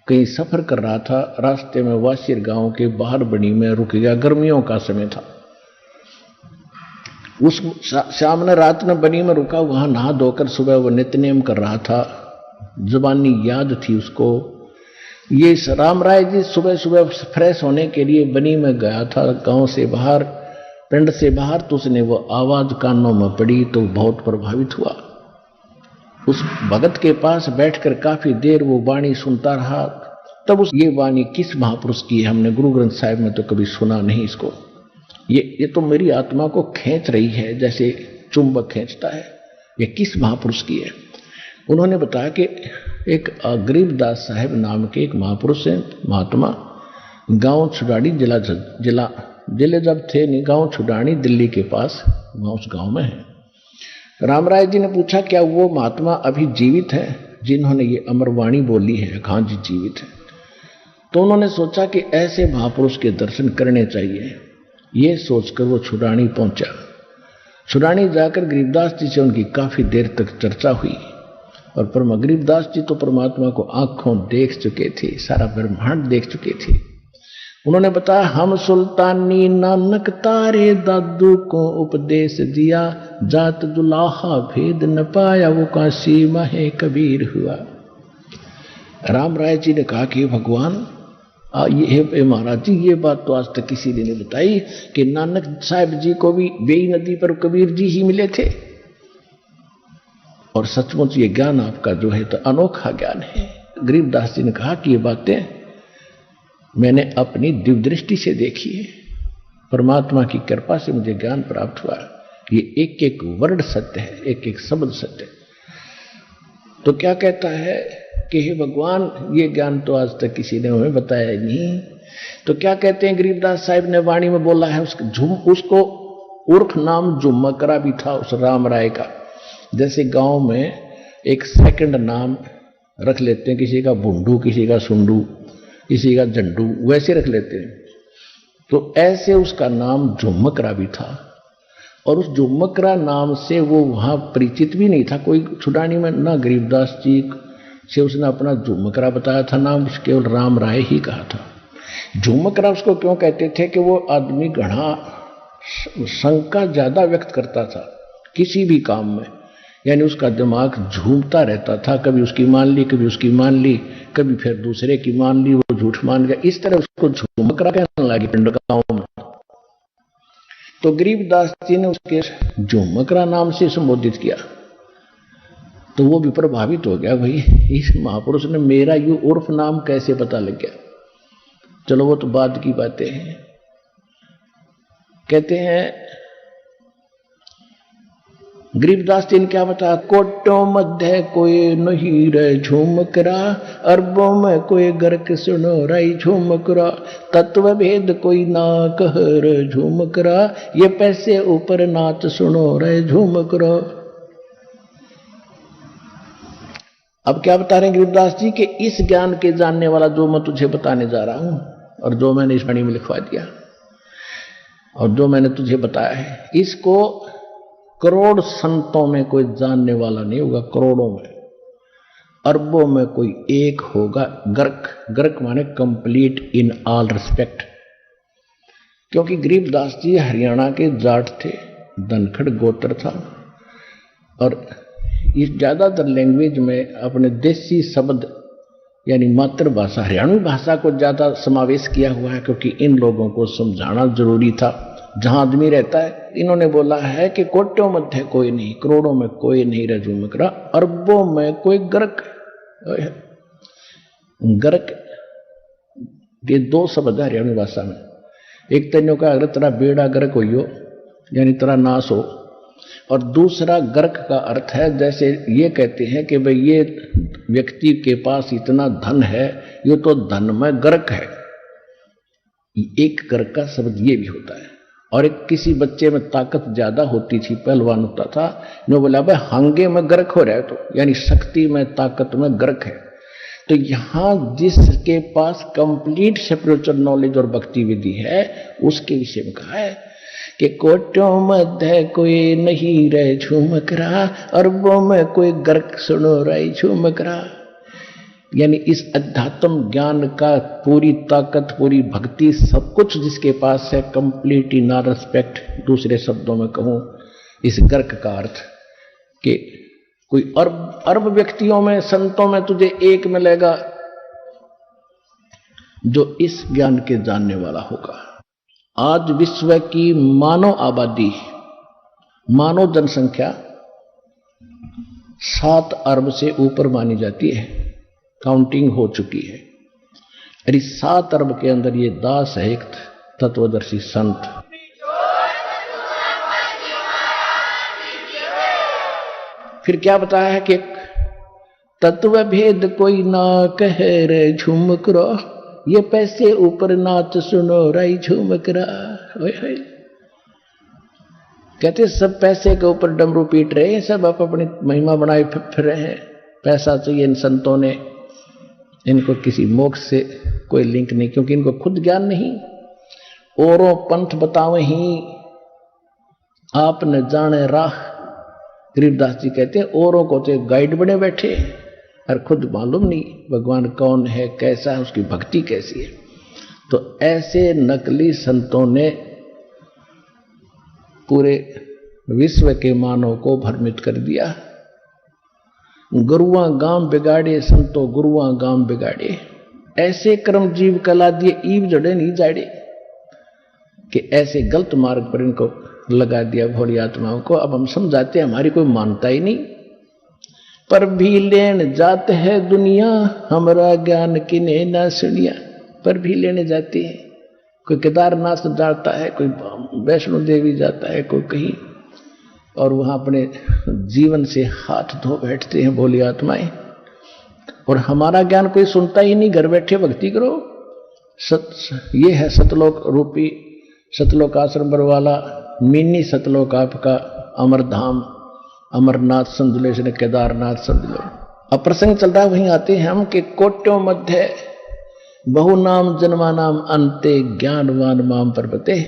कहीं सफर कर रहा था, रास्ते में वासियर गांव के बाहर बनी में रुक गया, गर्मियों का समय था। उस शाम ने रात में बनी में रुका, वहां नहा धोकर सुबह वो नित्यनेम कर रहा था, जुबानी याद थी उसको। ये राम राय जी सुबह सुबह फ्रेश होने के लिए बनी में गया था, गांव से बाहर, पिंड से बाहर, तो उसने वो आवाज कानों में पड़ी तो बहुत प्रभावित हुआ। उस भगत के पास बैठकर काफी देर वो वाणी सुनता रहा। तब ये वाणी किस महापुरुष की है, हमने गुरु ग्रंथ साहिब में तो कभी सुना नहीं इसको। ये तो मेरी आत्मा को खींच रही है जैसे चुंबक खींचता है, ये किस महापुरुष की है। उन्होंने बताया कि एक गरीबदास साहिब नाम के एक महापुरुष हैं, महात्मा, गांव छुडानी, जिले जब थे नहीं, गांव छुडानी दिल्ली के पास, वहां उस गांव में है। रामराय जी ने पूछा क्या वो महात्मा अभी जीवित है जिन्होंने ये अमरवाणी बोली है? हाँ जी जीवित है। तो उन्होंने सोचा कि ऐसे महापुरुष के दर्शन करने चाहिए। ये सोचकर वो छुडानी पहुंचा। छुडानी जाकर गरीबदास जी से उनकी काफी देर तक चर्चा हुई, और परम गरीबदास जी तो परमात्मा को आंखों देख चुके थे, सारा ब्रह्मांड देख चुके थे। उन्होंने बताया, हम सुल्तानी नानक तारे दादू को उपदेश दिया, जात दुलाहा भेद न पाया, वो काशी माहे कबीर हुआ। राम राय जी ने कहा कि भगवान ये महाराज जी, ये बात तो आज तक किसी ने नहीं बताई कि नानक साहिब जी को भी बेई नदी पर कबीर जी ही मिले थे, और सचमुच ये ज्ञान आपका जो है तो अनोखा ज्ञान है। गरीबदास जी ने कहा कि ये बातें मैंने अपनी दिव्य दृष्टि से देखी है, परमात्मा की कृपा से मुझे ज्ञान प्राप्त हुआ। ये एक एक वर्ड सत्य है, एक एक शब्द सत्य है। तो क्या कहता है कि हे भगवान, ये ज्ञान तो आज तक किसी ने हमें बताया नहीं। तो क्या कहते हैं, गरीबदास साहिब ने वाणी में बोला है, उसको उर्फ नाम जुम्मकरा भी था उस राम राय का। जैसे गांव में एक सेकंड नाम रख लेते हैं, किसी का बुंडू, किसी का सुंडू, किसी का झंडू, वैसे रख लेते हैं। तो ऐसे उसका नाम जुम्मकरा भी था, और उस जुम्मकरा नाम से वो वहां परिचित भी नहीं था कोई छुडानी में, ना गरीबदास जी से उसने अपना जुम्मकरा बताया था, नाम केवल राम राय ही कहा था। जुम्मकरा उसको क्यों कहते थे कि वो आदमी घना शंका ज्यादा व्यक्त करता था किसी भी काम में, यानी उसका दिमाग झूमता रहता था, कभी उसकी मान ली, कभी उसकी मान ली, कभी फिर दूसरे की मान ली, वो झूठ मान गया। इस तरह उसको जुम्मकरा कहने लगे पिंड गांव में। तो गरीबदास जी ने उसके जुम्मकरा नाम से संबोधित किया। तो वो भी प्रभावित हो गया, भाई इस महापुरुष ने मेरा ये उर्फ नाम कैसे पता लग गया। चलो वो तो बाद की बातें हैं। कहते हैं गरीबदास जी ने क्या बताया, कोटों मध्य कोई नहीं रे झूमकरा, अरबों में कोई गर्क सुनो रही झूमकरा, तत्व भेद कोई ना कह रे झूमकरा, ये पैसे ऊपर नाच सुनो रे झूमकरा। अब क्या बता रहे हैं गरीबदास जी कि इस ज्ञान के जानने वाला जो मैं तुझे बताने जा रहा हूं और जो मैंने इस वाणी में लिखवा दिया और जो मैंने तुझे बताया है, इसको करोड़ संतों में कोई जानने वाला नहीं होगा, करोड़ों में, अरबों में कोई एक होगा। गर्क, गर्क माने कंप्लीट इन ऑल रिस्पेक्ट। क्योंकि गरीबदास जी हरियाणा के जाट थे, धनखड़ गोत्र था और इस ज्यादातर लैंग्वेज में अपने देसी शब्द यानी मातृभाषा हरियाणवी भाषा को ज्यादा समावेश किया हुआ है, क्योंकि इन लोगों को समझाना जरूरी था जहां आदमी रहता है। इन्होंने बोला है कि कोटों मध्य कोई नहीं, करोड़ों में कोई नहीं रे झूमकरा, अरबों में कोई गर्क। गर्क ये दो शब्द है हरियाणवी भाषा में। एक तेनों का अगर तेरा बेड़ा गर्क होइयो यानी तेरा नाश हो, और दूसरा गर्क का अर्थ है जैसे ये कहते हैं कि भाई ये व्यक्ति के पास इतना धन है, ये तो धन में गर्क है। एक गर्क का शब्द ये भी होता है। और एक किसी बच्चे में ताकत ज्यादा होती थी, पहलवान होता था, जो बोला भाई हांगे में गर्क हो रहा है, तो यानी शक्ति में ताकत में गर्क है। तो यहां जिसके पास कंप्लीट स्पिरिचुअल नॉलेज और भक्ति विधि है उसके विषय में कहा है कि कोटों मध्य कोई नहीं रहे झूमकरा, अरबों में कोई गर्क सुनो रही झूमकरा। यानी इस अध्यात्म ज्ञान का पूरी ताकत, पूरी भक्ति, सब कुछ जिसके पास है, कंप्लीट इन रिस्पेक्ट। दूसरे शब्दों में कहूं इस गर्क का अर्थ कि कोई अरब व्यक्तियों में, संतों में तुझे एक मिलेगा जो इस ज्ञान के जानने वाला होगा। आज विश्व की मानव आबादी, मानव जनसंख्या 7 अरब से ऊपर मानी जाती है, काउंटिंग हो चुकी है। और इस 7 अरब के अंदर ये दास है एक तत्वदर्शी संत। फिर क्या बताया है कि तत्व भेद कोई ना कह रे झूमकरा, ये पैसे ऊपर नाच सुनो रही झूमकरा। कहते सब पैसे के ऊपर डमरू पीट रहे हैं, सब आप अपनी महिमा बनाए फिर रहे हैं। पैसा चाहिए इन संतों ने, इनको किसी मोक्ष से कोई लिंक नहीं, क्योंकि इनको खुद ज्ञान नहीं। औरों पंथ बतावे ही आप न जाने राह। गरीबदास जी कहते हैं औरों को तो गाइड बने बैठे और खुद मालूम नहीं भगवान कौन है, कैसा है, उसकी भक्ति कैसी है। तो ऐसे नकली संतों ने पूरे विश्व के मानव को भ्रमित कर दिया। गुरुआ गांव बिगाड़े संतो, गुरुआ गांव बिगाड़े। ऐसे कर्म जीव कला दिए, ईव जड़े नहीं जाड़े, कि ऐसे गलत मार्ग पर इनको लगा दिया भोली आत्माओं को। अब हम समझाते हैं, हमारी कोई मानता ही नहीं। पर भी लेन जाते है दुनिया, हमारा ज्ञान किने ना सुनिया। पर भी लेने जाते हैं, कोई केदारनाथ जाता है, कोई वैष्णो देवी जाता है, कोई कहीं, और वहां अपने जीवन से हाथ धो बैठते हैं भोली आत्माएं। और हमारा ज्ञान कोई सुनता ही नहीं। घर बैठे भक्ति करो। ये है सतलोक रूपी, सतलोक आश्रम बरवाला, मिनी सतलोक आपका अमरधाम, अमरनाथ समझ लो, इसने केदारनाथ समझ लो। अब प्रसंग चल रहा है, वहीं आते हैं हम कि कोट्यों मध्य बहु नाम जन्मा नाम अंते, ज्ञानवान माम पर्वते,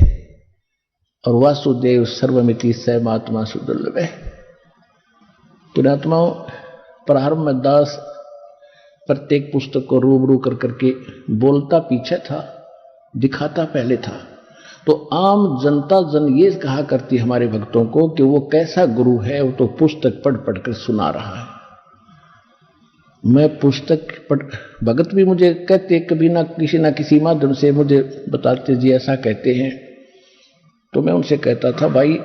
और वासुदेव सर्वमिति सैमात्मा सुदुर्लभ है। पुणात्माओं, प्रारंभ में दास प्रत्येक पुस्तक को रूबरू कर करके बोलता पीछे था, दिखाता पहले था। तो आम जनता जन ये कहा करती हमारे भक्तों को कि वो कैसा गुरु है, वो तो पुस्तक पढ़ पढ़ कर सुना रहा है। मैं पुस्तक पढ़, भगत भी मुझे कहते कभी ना किसी माध्यम से मुझे बताते जी ऐसा कहते हैं। तो मैं उनसे कहता था, भाई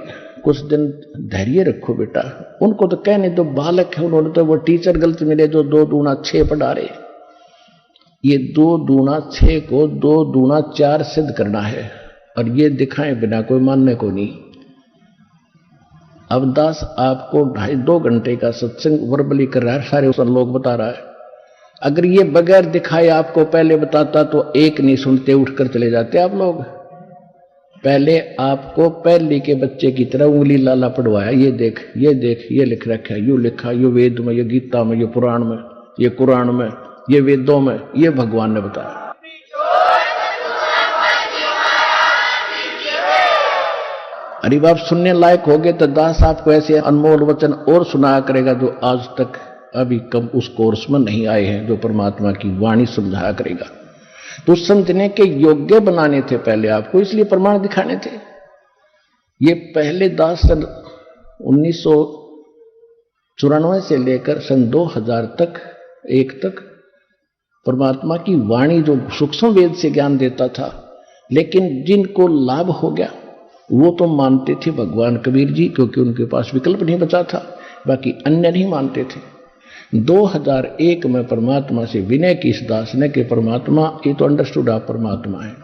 कुछ दिन धैर्य रखो बेटा, उनको तो कहने दो, बालक है, उन्होंने तो वो टीचर गलत मिले जो 2 दूना 6 पढ़ा रहे। ये 2 दूना 6 को 2 दूना 4 सिद्ध करना है, और ये दिखाए बिना कोई मानने को नहीं। अब दास आपको 2.5-2 घंटे का सत्संग वर्बली कर रहा है, सारे उस लोग बता रहा है। अगर ये बगैर दिखाए आपको पहले बताता तो एक नहीं सुनते, उठकर चले जाते आप लोग। पहले आपको पहली के बच्चे की तरह उंगली लाला पढ़वाया, ये देख, ये देख, ये लिख रखा है, यू लिखा, ये वेद में, ये गीता में, ये पुराण में, ये कुरान में, ये वेदों में, ये भगवान ने बताया। अरे बाप सुनने लायक हो गए तो दास आपको ऐसे अनमोल वचन और सुनाया करेगा जो आज तक अभी कम उस कोर्स में नहीं आए हैं, जो परमात्मा की वाणी समझाया करेगा। तो समझने के योग्य बनाने थे पहले आपको, इसलिए प्रमाण दिखाने थे। ये पहले दास सन 1994 से लेकर सन 2000 तक 1 तक परमात्मा की वाणी जो सूक्ष्म वेद से ज्ञान देता था, लेकिन जिनको लाभ हो गया वो तो मानते थे भगवान कबीर जी, क्योंकि उनके पास विकल्प नहीं बचा था, बाकी अन्य नहीं मानते थे। 2001 में परमात्मा से विनय की इस दास ने कि परमात्मा, ये तो अंडरस्टूड आप परमात्मा है,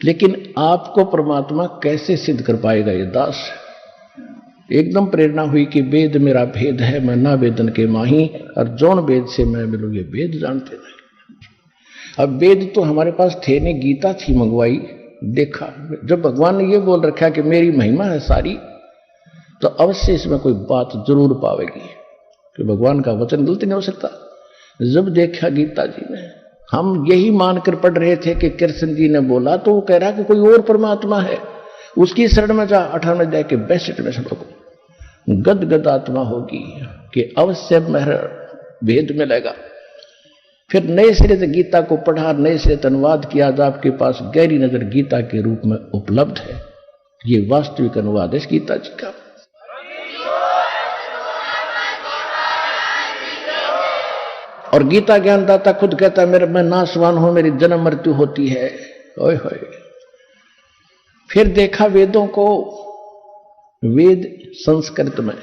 लेकिन आपको परमात्मा कैसे सिद्ध कर पाएगा ये दास? एकदम प्रेरणा हुई कि वेद मेरा भेद है, मैं ना वेदन के माही, और जौन वेद से मैं मिलूँ ये वेद जानते नहीं। अब वेद तो हमारे पास थे नहीं, गीता थी मंगवाई, देखा। जब भगवान ने ये बोल रखा कि मेरी महिमा है सारी, तो अवश्य इसमें कोई बात जरूर पावेगी कि भगवान का वचन गलत नहीं हो सकता। जब देखा गीता जी ने, हम यही मानकर पढ़ रहे थे कि कृष्ण जी ने बोला, तो वो कह रहा कि कोई और परमात्मा है, उसकी शरण में जा। 58 अध्याय के 62 में श्लोक, गदगद आत्मा होगी कि अवश्य मेरा भेद मिलेगा। फिर नए सिरे से गीता को पढ़ा, नए सिरे से अनुवाद किया, आज आपके पास गहरी नजर गीता के रूप में उपलब्ध है। ये वास्तविक अनुवाद है इस गीता जी का। और गीता ज्ञानदाता खुद कहता है, मेरा मैं नाशवान हूं, मेरी जन्म मृत्यु होती है। ओए होए। फिर देखा वेदों को, वेद संस्कृत में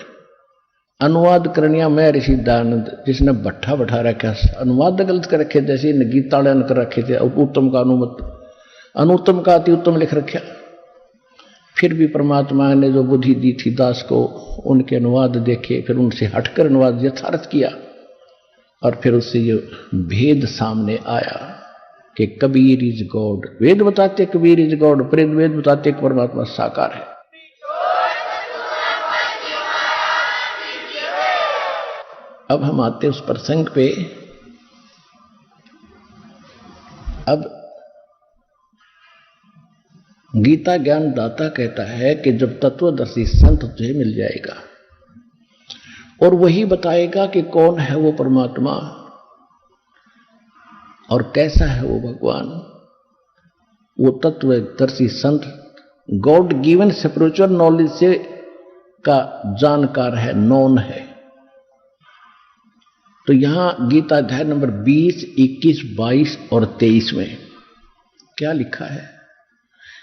अनुवाद करनिया मैं ऋषि दयानंद, जिसने भट्ठा बैठा रखा, अनुवाद गलत कर रखे, जैसे गीताड़न कर रखे थे, उत्तम का अनुत्तम का अति उत्तम लिख रखा। फिर भी परमात्मा ने जो बुद्धि दी थी दास को, उनके अनुवाद देखे, फिर उनसे हटकर अनुवाद यथार्थ किया, और फिर उससे ये भेद सामने आया कि कबीर इज गॉड। वेद बताते कबीर इज गॉड, वेद बताते परमात्मा साकार है। अब हम आते उस प्रसंग पे। अब गीता ज्ञान दाता कहता है कि जब तत्वदर्शी संत तुझे मिल जाएगा और वही बताएगा कि कौन है वो परमात्मा और कैसा है वो भगवान, वो तत्वदर्शी संत गॉड गिवन स्पिरिचुअल नॉलेज से का जानकार है, नॉन है। तो यहां गीता अध्याय नंबर 20, 21, 22 और 23 में क्या लिखा है?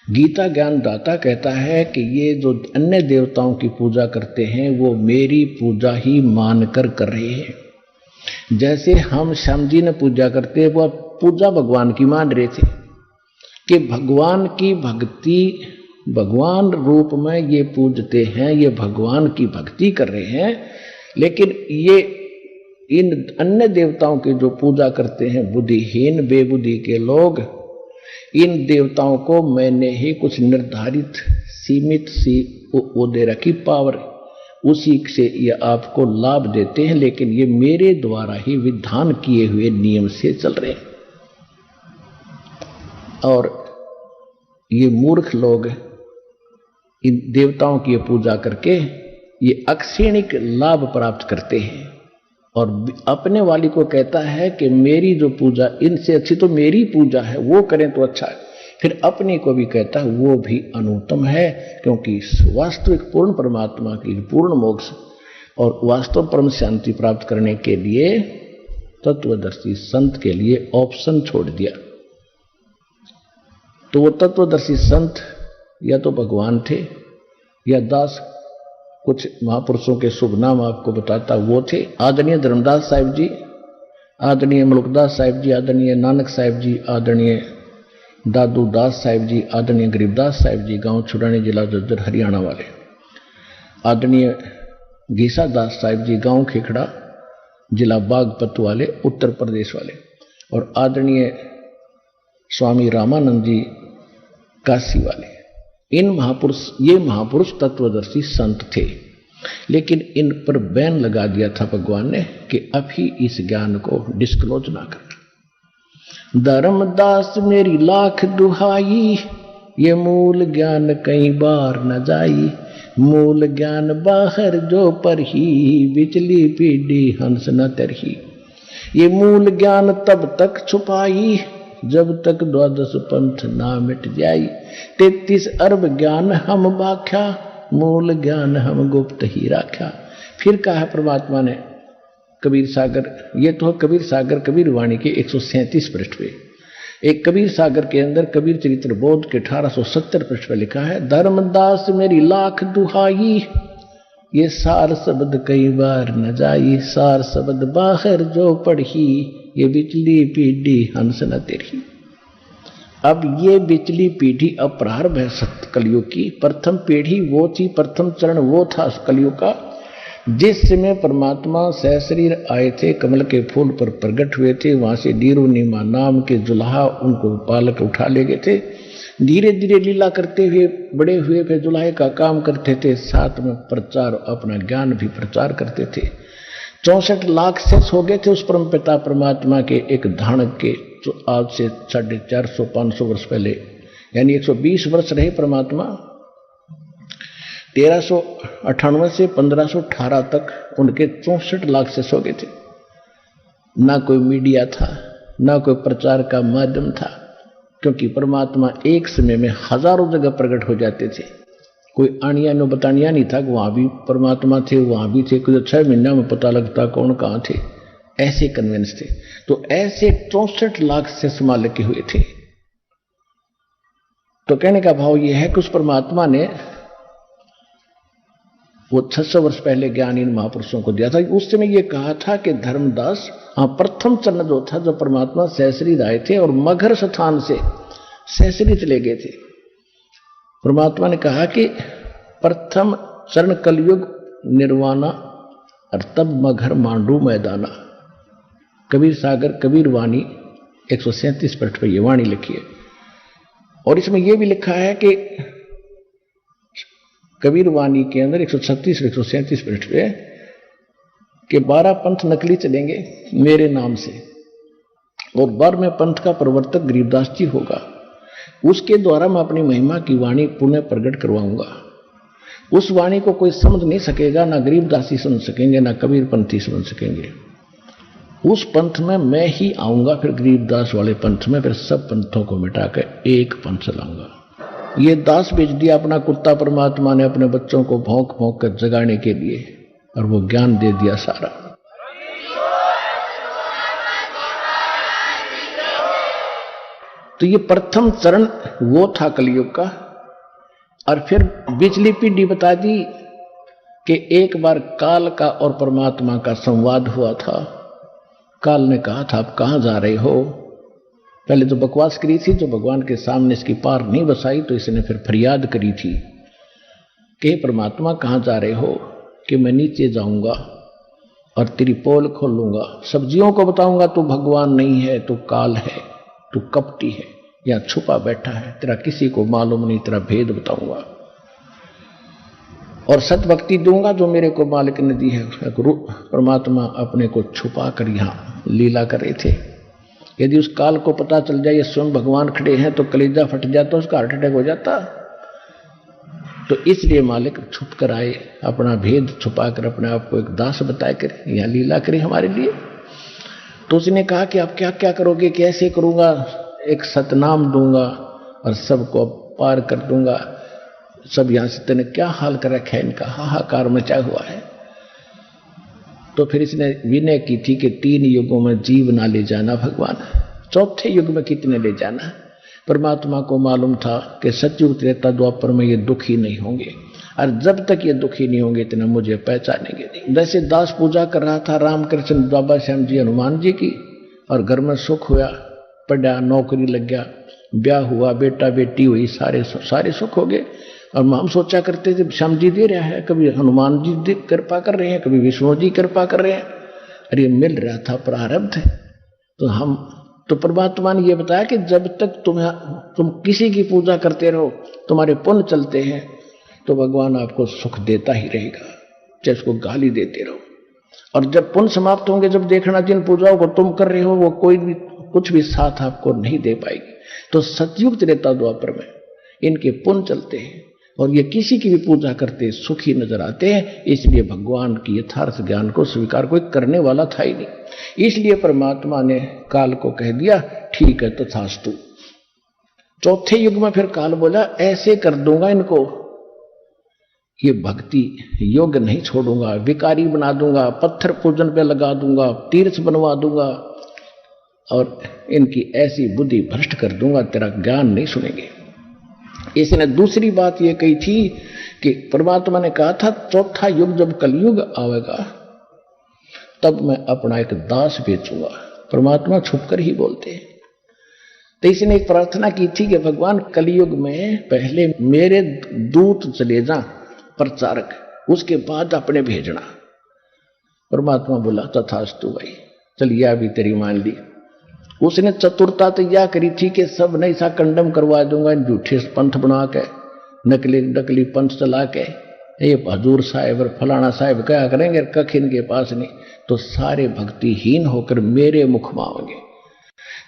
गीता ज्ञान दाता कहता है कि ये जो अन्य देवताओं की पूजा करते हैं वो मेरी पूजा ही मानकर कर रहे हैं। जैसे हम श्याम जी ने पूजा करते, वो पूजा भगवान की मान रहे थे कि भगवान की भक्ति, भगवान रूप में ये पूजते हैं, ये भगवान की भक्ति कर रहे हैं। लेकिन ये इन अन्य देवताओं की जो पूजा करते हैं बुद्धिहीन बेबुद्धि के लोग, इन देवताओं को मैंने ही कुछ निर्धारित सीमित सी वो दे रखी पावर, उसी से ये आपको लाभ देते हैं, लेकिन ये मेरे द्वारा ही विधान किए हुए नियम से चल रहे हैं। और ये मूर्ख लोग इन देवताओं की पूजा करके ये अक्षणिक लाभ प्राप्त करते हैं और अपने वाली को कहता है कि मेरी जो पूजा इनसे अच्छी तो मेरी पूजा है, वो करें तो अच्छा है। फिर अपने को भी कहता है वो भी अनुत्तम है, क्योंकि वास्तविक पूर्ण परमात्मा की पूर्ण मोक्ष और वास्तव परम शांति प्राप्त करने के लिए तत्वदर्शी संत के लिए ऑप्शन छोड़ दिया। तो वो तत्वदर्शी संत या तो भगवान थे या दास कुछ महापुरुषों के शुभ नाम आपको बताता। वो थे आदरणीय धर्मदास साहिब जी, आदरणीय मुल्कदास साहिब जी, आदरणीय नानक साहिब जी, आदरणीय दादू दास साहिब जी, आदरणीय गरीबदास साहिब जी, गांव छुड़ानी, जिला झज्जर, हरियाणा वाले, आदरणीय गीसा दास साहिब जी, गांव खेखड़ा, जिला बागपत वाले, उत्तर प्रदेश वाले, और आदरणीय स्वामी रामानंद जी, काशी वाले। ये महापुरुष तत्वदर्शी संत थे, लेकिन इन पर बैन लगा दिया था भगवान ने कि अभी इस ज्ञान को डिस्क्लोज ना कर। धर्मदास मेरी लाख दुहाई, ये मूल ज्ञान कई बार न जाई, मूल ज्ञान बाहर जो पर ही, बिचली पीढ़ी हंस न तरही। ये मूल ज्ञान तब तक छुपाई, जब तक द्वादश पंथ ना मिट जाई। 33 अरब ज्ञान हम बाख्या, मूल ज्ञान हम गुप्त ही राख्या। फिर कहा परमात्मा ने कबीर सागर, ये तो कबीर सागर कबीर वाणी के 137 पृष्ठ पे। एक कबीर सागर के अंदर कबीर चरित्र बोध के 1870 पृष्ठ पे लिखा है, धर्मदास मेरी लाख दुहाई, ये सार शब्द कई बार न जाई, सार शब्द बाहर जो पढ़ी, ये बिचली पीढ़ी हंस न तेरी। अब ये बिचली पीढ़ी अब प्रारंभ है सत्य कलयुग की। प्रथम पीढ़ी वो थी, प्रथम चरण वो था कलयुग का, जिस समय परमात्मा सहशरीर आए थे, कमल के फूल पर प्रकट हुए थे। वहां से डीरूनीमा नाम के जुल्हा उनको पालक उठा ले गए थे। धीरे धीरे लीला करते हुए बड़े हुए, फिर जुल्हे का काम करते थे, साथ में प्रचार, अपना ज्ञान भी प्रचार करते थे। 64 लाख शेष हो गए थे उस परम पिता परमात्मा के एक धाणक के, जो आज से 450-500 वर्ष पहले, यानी 120 वर्ष रहे परमात्मा। 1398 से 1518 तक उनके 64 लाख शेष हो गए थे। ना कोई मीडिया था, ना कोई प्रचार का माध्यम था, क्योंकि परमात्मा एक समय में हजारों जगह प्रकट हो जाते थे। कोई आनिया नो बतानिया नहीं था, वहां भी परमात्मा थे, वहां भी थे। कुछ 6 महीना में पता लगता कौन कहाँ थे, ऐसे कन्वेंस थे। तो ऐसे 64 लाख से समाल के हुए थे। तो कहने का भाव यह है कि उस परमात्मा ने वो 600 वर्ष पहले ज्ञान इन महापुरुषों को दिया था। उस समय ये कहा था कि धर्मदास, प्रथम चरण जो था, जो परमात्मा सहशरीर आए थे और मगर स्थान से सहशरीर चले गए थे। परमात्मा ने कहा कि प्रथम चरण कलयुग निर्वाणा, और तब मगर मांडू मैदाना। कबीर सागर कबीर वाणी 137 पृष्ठ पर यह वाणी लिखी है। और इसमें यह भी लिखा है कि कबीर वाणी के अंदर 136 137 पृष्ठ पे कि 12 पंथ नकली चलेंगे मेरे नाम से, और 12वें पंथ का प्रवर्तक गरीबदास जी होगा। उसके द्वारा मैं अपनी महिमा की वाणी पुनः प्रकट करवाऊंगा। उस वाणी को कोई समझ नहीं सकेगा, ना गरीबदासी समझ सकेंगे, ना कबीर पंथी समझ सकेंगे। उस पंथ में मैं ही आऊंगा, फिर गरीबदास वाले पंथ में, फिर सब पंथों को मिटाकर एक पंथ चलाऊंगा। ये दास बेच दिया अपना कुत्ता परमात्मा ने अपने बच्चों को भौंक भौंक कर जगाने के लिए, और वो ज्ञान दे दिया सारा। तो ये प्रथम चरण वो था कलयुग का। और फिर बिचली पीढ़ी बता दी कि एक बार काल का और परमात्मा का संवाद हुआ था। काल ने कहा था आप कहां जा रहे हो। पहले तो बकवास करी थी, जो भगवान के सामने इसकी पार नहीं बसाई, तो इसने फिर फरियाद करी थी कि परमात्मा कहां जा रहे हो, कि मैं नीचे जाऊंगा और तेरी पोल खोलूंगा, सब्जियों को बताऊंगा तू भगवान नहीं है, तू काल है, तू कपटी है, या छुपा बैठा है, तेरा किसी को मालूम नहीं, तेरा भेद बताऊंगा, और सत भक्ति दूंगा जो मेरे को मालिक ने दी है। परमात्मा अपने को छुपा कर यहां लीला कर रहे थे। यदि उस काल को पता चल जाए ये स्वयं भगवान खड़े हैं तो कलेजा फट जाता, उसका हार्ट अटैक हो जाता। तो इसलिए मालिक छुप कर आए, अपना भेद छुपा कर अपने आप को एक दास बताए कर यहां लीला करे हमारे लिए। तो उसने कहा कि आप क्या क्या करोगे, कैसे करूंगा, एक सतनाम दूंगा और सबको पार कर दूंगा। सब यहां से तेने क्या हाल कर रखा है, इनका हाहाकार मचा हुआ है। तो फिर इसने विनय की थी कि 3 युगों में जीव ना ले जाना भगवान, 4थे युग में कितने ले जाना। परमात्मा को मालूम था कि सतयुग त्रेता द्वापर में ये दुखी नहीं होंगे। और जब तक ये दुखी नहीं होंगे इतना मुझे पहचानेंगे नहीं। जैसे दास पूजा कर रहा था रामकृष्ण बाबा श्याम जी हनुमान जी की, और घर में सुख हुआ, पढ़ा, नौकरी लग गया, ब्याह हुआ, बेटा बेटी हुई, सारे सुख हो गए। और हम सोचा करते थे श्याम जी दे रहा है, कभी हनुमान जी कृपा कर रहे हैं, कभी विष्णु जी कृपा कर रहे हैं, अरे मिल रहा था प्रारब्ध। तो परमात्मा ने ये बताया कि जब तक तुम किसी की पूजा करते रहो, तुम्हारे पुण्य चलते हैं, तो भगवान आपको सुख देता ही रहेगा, चाहे उसको गाली देते रहो। और जब पुण्य समाप्त होंगे, जब देखना जिन पूजाओं को तुम कर रहे हो वो कोई भी कुछ भी साथ आपको नहीं दे पाएगी। तो सतयुग त्रेता द्वापर में इनके पुण्य चलते हैं, और ये किसी की भी पूजा करते सुखी नजर आते हैं। इसलिए भगवान की यथार्थ ज्ञान को स्वीकार कोई करने वाला था ही नहीं। इसलिए परमात्मा ने काल को कह दिया, ठीक है तथास्तु। चौथे युग में फिर काल बोला, ऐसे कर दूंगा इनको, ये भक्ति योग्य नहीं छोड़ूंगा, विकारी बना दूंगा, पत्थर पूजन पे लगा दूंगा, तीर्थ बनवा दूंगा, और इनकी ऐसी बुद्धि भ्रष्ट कर दूंगा, तेरा ज्ञान नहीं सुनेंगे। इसने दूसरी बात ये कही थी कि परमात्मा ने कहा था चौथा युग जब कलयुग आएगा तब मैं अपना एक दास बेचूंगा। परमात्मा छुपकर ही बोलते हैं। तो इसने एक प्रार्थना की थी कि भगवान कलयुग में पहले मेरे दूत चले जा प्रचारक, उसके बाद अपने भेजना। परमात्मा बोला तथास्तु भाई, चलिए अभी तेरी मान ली। उसने चतुरता तो यह करी थी कि सब नहीं सा कंडम करवा दूंगा, झूठे पंथ बना के, नकली पंथ चला के, ये हजूर साहेब और फलाना साहेब क्या करेंगे, कख इनके पास नहीं, तो सारे भक्तिहीन होकर मेरे मुख मांगेंगे।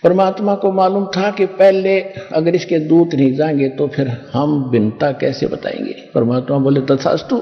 परमात्मा को मालूम था कि पहले अगर इसके दूत नहीं जाएंगे तो फिर हम बिनता कैसे बताएंगे। परमात्मा बोले तथास्तु।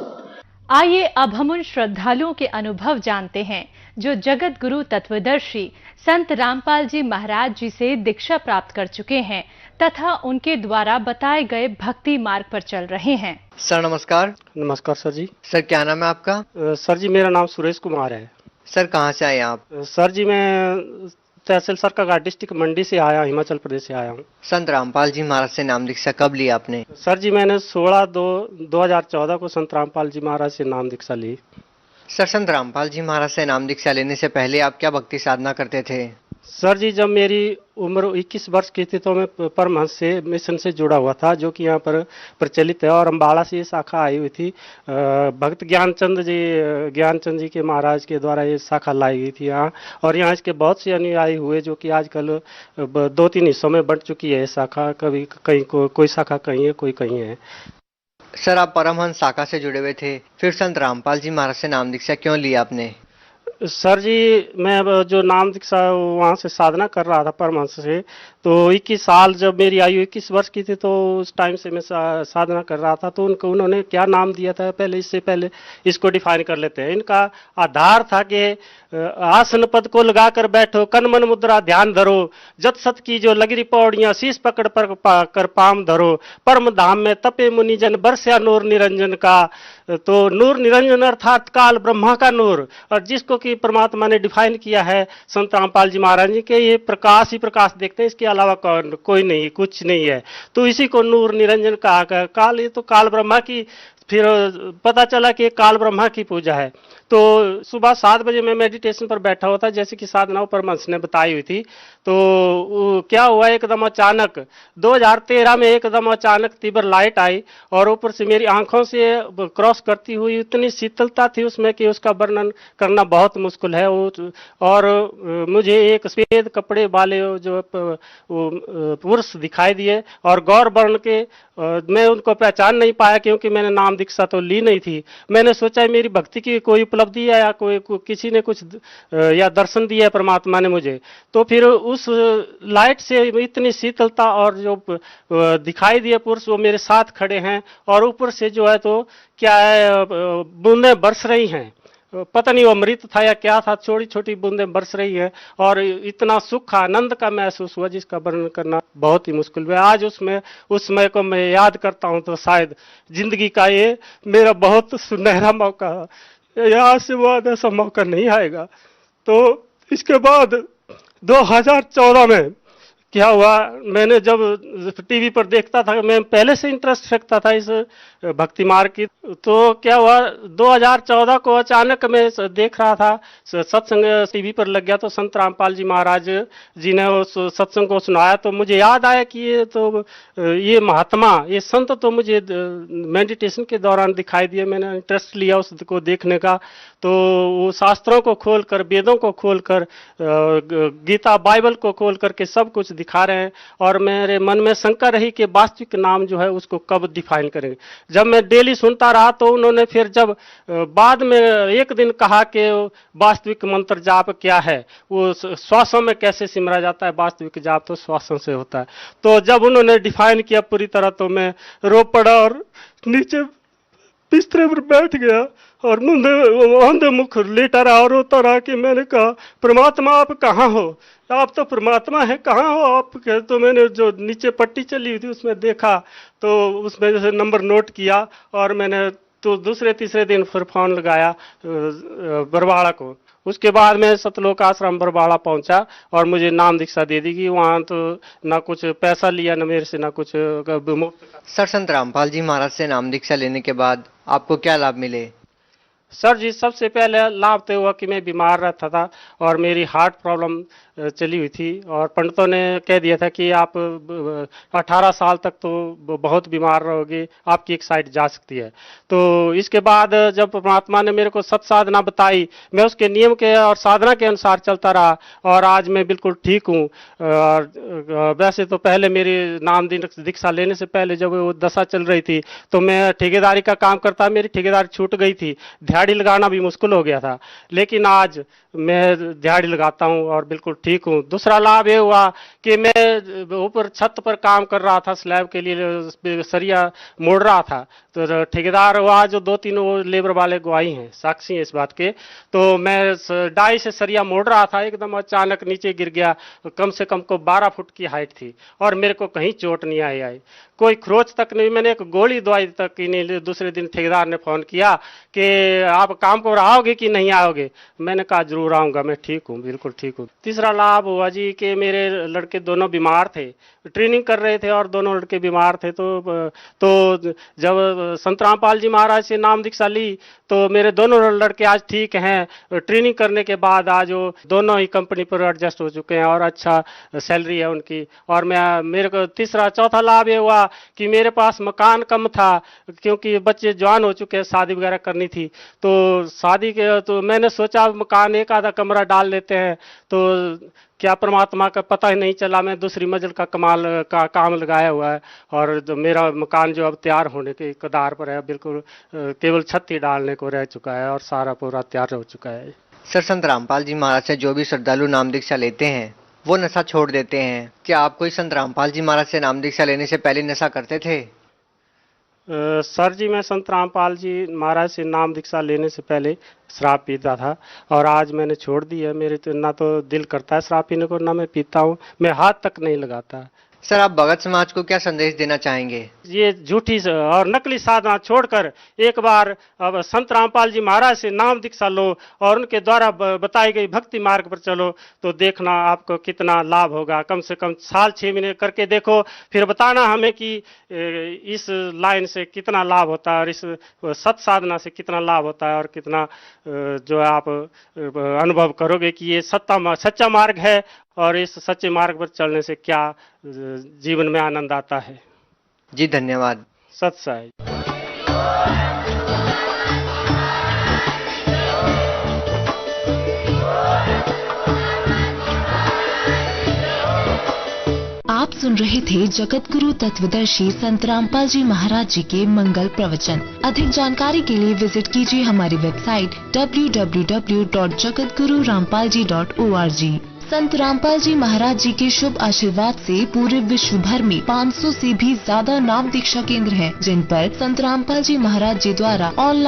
आइए अब हम उन श्रद्धालुओं के अनुभव जानते हैं जो जगत गुरु तत्वदर्शी संत रामपाल जी महाराज जी से दीक्षा प्राप्त कर चुके हैं तथा उनके द्वारा बताए गए भक्ति मार्ग पर चल रहे हैं। सर नमस्कार। नमस्कार सर जी। सर क्या नाम है आपका? सर जी मेरा नाम सुरेश कुमार है। सर कहाँ से आए आप? सर जी मैं तहसील सरकाघाट डिस्ट्रिक्ट मंडी से आया, हिमाचल प्रदेश से आया हूँ। संत रामपाल जी महाराज से नाम दीक्षा कब ली आपने? सर जी मैंने 16/2/2014 को संत रामपाल जी महाराज से नाम दीक्षा ली। सर संत रामपाल जी महाराज से नाम दीक्षा लेने से पहले आप क्या भक्ति साधना करते थे? सर जी जब मेरी उम्र 21 वर्ष की थी तो मैं परमहंस से मिशन से जुड़ा हुआ था, जो कि यहाँ पर प्रचलित है, और अम्बाड़ा से ये शाखा आई हुई थी। भक्त ज्ञानचंद जी के महाराज के द्वारा ये शाखा लाई गई थी यहाँ, और यहाँ इसके बहुत से अनुयायी हुए, जो कि आजकल 2-3 हिस्सों में बंट चुकी है शाखा। कभी कहीं कोई शाखा कहीं है, कोई कहीं है। सर आप परमहंस शाखा से जुड़े हुए थे, फिर संत रामपाल जी महाराज से नाम दीक्षा क्यों ली आपने? सर जी मैं जो नाम दीक्षा वहाँ से साधना कर रहा था परमहंस से, तो 21 साल जब मेरी आयु 21 वर्ष की थी तो उस टाइम से मैं साधना कर रहा था। तो उन्होंने क्या नाम दिया था पहले, इससे पहले इसको डिफाइन कर लेते हैं। इनका आधार था कि आसन पद को लगाकर बैठो, कन मन मुद्रा ध्यान धरो, जत सत की जो लगरी पौड़ियां, शीश पकड़ कर पाम धरो, परम धाम में तपे मुनिजन, बरस्या नूर निरंजन का। तो नूर निरंजन अर्थात काल ब्रह्मा का नूर, और जिसको कि परमात्मा ने डिफाइन किया है संत रामपाल जी महाराज जी के, ये प्रकाश ही प्रकाश देखते हैं, इसके अलावा कोई नहीं, कुछ नहीं है। तो इसी को नूर निरंजन कहा। काल, ये तो काल ब्रह्मा की, फिर पता चला कि काल ब्रह्मा की पूजा है। तो सुबह 7 बजे मैं मेडिटेशन पर बैठा हुआ था, जैसे कि साधना परमहंस ने बताई हुई थी। तो क्या हुआ, एकदम अचानक 2013 में एकदम अचानक तीव्र लाइट आई, और ऊपर से मेरी आंखों से क्रॉस करती हुई इतनी शीतलता थी उसमें कि उसका वर्णन करना बहुत मुश्किल है। और मुझे एक सफेद कपड़े वाले जो पुरुष दिखाई दिए, और गौर वर्ण के, मैं उनको पहचान नहीं पाया क्योंकि मैंने नाम दीक्षा तो ली नहीं थी। मैंने सोचा मेरी भक्ति की कोई उपलब्धि है या किसी ने कुछ या दर्शन दिया है परमात्मा ने मुझे। तो फिर उस लाइट से इतनी शीतलता, और जो दिखाई दिए पुरुष वो मेरे साथ खड़े हैं, और ऊपर से जो है तो क्या है बूंदें बरस रही हैं। पता नहीं वो अमृत था या क्या था, छोटी छोटी बूंदें बरस रही है, और इतना सुख आनंद का महसूस हुआ जिसका वर्णन करना बहुत ही मुश्किल है। आज उस समय को मैं याद करता हूं तो शायद जिंदगी का ये मेरा बहुत सुनहरा मौका है, यहाँ से बाद ऐसा मौका नहीं आएगा। तो इसके बाद 2014 में क्या हुआ, मैंने जब टीवी पर देखता था, मैं पहले से इंटरेस्ट रखता था इस भक्ति मार्ग की, तो क्या हुआ 2014 को अचानक मैं देख रहा था, सत्संग टीवी पर लग गया, तो संत रामपाल जी महाराज जी ने उस सत्संग को सुनाया, तो मुझे याद आया कि ये महात्मा, ये संत तो मुझे मेडिटेशन के दौरान दिखाई दिए। मैंने इंटरेस्ट लिया उसको देखने का, तो वो शास्त्रों को खोलकर, वेदों को खोलकर, गीता बाइबल को खोल करके सब कुछ दिखा रहे हैं, और मेरे मन में शंका रही कि वास्तविक नाम जो है उसको कब डिफाइन करेंगे। जब मैं डेली सुनता रहा, तो उन्होंने फिर जब बाद में एक दिन कहा कि वास्तविक मंत्र जाप क्या है, वो श्वासों में कैसे सिमरा जाता है, वास्तविक जाप तो श्वासों से होता है। तो जब उन्होंने डिफाइन किया पूरी तरह, तो मैं रो पड़ा और नीचे बिस्तरे पर बैठ गया और अंधे मुख लेटा रहा और रोता रहा कि मैंने कहा, परमात्मा आप कहाँ हो, आप तो परमात्मा है, कहाँ हो आप? तो मैंने जो नीचे पट्टी चली हुई थी उसमें देखा, तो उसमें जैसे नंबर नोट किया, और मैंने तो दूसरे तीसरे दिन फिर फोन लगाया बरवाड़ा को। उसके बाद मैं सतलोक आश्रम बरवाड़ा पहुंचा और मुझे नाम दीक्षा दे दी कि वहाँ तो ना कुछ पैसा लिया, ना मेरे से ना कुछ मुफ्त। सर, संत रामपाल जी महाराज से नाम दीक्षा लेने के बाद आपको क्या लाभ मिले? सर जी, सबसे पहले लाभ तो हुआ कि मैं बीमार रहता था और मेरी हार्ट प्रॉब्लम चली हुई थी, और पंडितों ने कह दिया था कि आप 18 साल तक तो बहुत बीमार रहोगे, आपकी एक साइड जा सकती है। तो इसके बाद जब परमात्मा ने मेरे को सत साधना बताई, मैं उसके नियम के और साधना के अनुसार चलता रहा, और आज मैं बिल्कुल ठीक हूँ। और वैसे तो पहले मेरी नाम दीक्षा लेने से पहले जब वो दशा चल रही थी, तो मैं ठेकेदारी का काम करता, मेरी ठेकेदारी छूट गई थी, दिहाड़ी लगाना भी मुश्किल हो गया था, लेकिन आज मैं दिहाड़ी लगाता हूं और बिल्कुल ठीक हूं। दूसरा लाभ ये हुआ कि मैं ऊपर छत पर काम कर रहा था, स्लैब के लिए सरिया मोड़ रहा था, तो ठेकेदार हुआ जो 2-3 लेबर वाले गवाही हैं, साक्षी हैं इस बात के। तो मैं डाई से सरिया मोड़ रहा था, एकदम अचानक नीचे गिर गया, कम से कम को 12 फुट की हाइट थी, और मेरे को कहीं चोट नहीं आई, कोई खरोच तक नहीं, मैंने एक गोली दवाई तक की नहीं। दूसरे दिन ठेकेदार ने फोन किया कि आप काम को आओगे कि नहीं आओगे? मैंने कहा जरूर आऊंगा, मैं ठीक हूँ, बिल्कुल ठीक हूँ। तीसरा लाभ हुआ जी कि मेरे लड़के दोनों बीमार थे, ट्रेनिंग कर रहे थे और दोनों लड़के बीमार थे, तो जब संत रामपाल जी महाराज से नाम दीक्षा ली, तो मेरे दोनों लड़के आज ठीक हैं। ट्रेनिंग करने के बाद आज वो दोनों ही कंपनी पर एडजस्ट हो चुके हैं और अच्छा सैलरी है उनकी। और मेरे को चौथा लाभ ये हुआ कि मेरे पास मकान कम था, क्योंकि बच्चे जवान हो चुके हैं, शादी वगैरह करनी थी, तो शादी के तो मैंने सोचा मकान एक आधा कमरा डाल लेते हैं, तो क्या परमात्मा का पता ही नहीं चला, मैं दूसरी मंजिल का कमाल का काम लगाया हुआ है, और मेरा मकान जो अब तैयार होने के कगार पर है, बिल्कुल केवल छत ही डालने को रह चुका है और सारा पूरा तैयार हो चुका है। सर, संत रामपाल जी महाराज से जो भी श्रद्धालु नाम दीक्षा लेते हैं वो नशा छोड़ देते हैं, क्या आप कोई संत रामपाल जी महाराज से नाम दीक्षा लेने से पहले नशा करते थे? सर जी, मैं संत रामपाल जी महाराज से नाम दीक्षा लेने से पहले शराब पीता था, और आज मैंने छोड़ दी है। मेरे तो ना तो दिल करता है शराब पीने को, ना मैं पीता हूँ, मैं हाथ तक नहीं लगाता। सर, आप भगत समाज को क्या संदेश देना चाहेंगे? ये झूठी और नकली साधना छोड़कर एक बार अब संत रामपाल जी महाराज से नाम दीक्षा लो और उनके द्वारा बताई गई भक्ति मार्ग पर चलो, तो देखना आपको कितना लाभ होगा। कम से कम साल 6 महीने करके देखो, फिर बताना हमें कि इस लाइन से कितना लाभ होता है और इस सत साधना से कितना लाभ होता है, और कितना जो आप अनुभव करोगे कि ये सच्चा मार्ग है, और इस सच्चे मार्ग पर चलने से क्या जीवन में आनंद आता है। जी धन्यवाद। सत साई। आप सुन रहे थे जगत गुरु तत्वदर्शी संत रामपाल जी महाराज जी के मंगल प्रवचन। अधिक जानकारी के लिए विजिट कीजिए हमारी वेबसाइट www.jagatgururampalji.org। संत रामपाल जी महाराज जी के शुभ आशीर्वाद से पूरे विश्व भर में 500 से भी ज्यादा नाम दीक्षा केंद्र हैं, जिन पर संत रामपाल जी महाराज जी द्वारा ऑनलाइन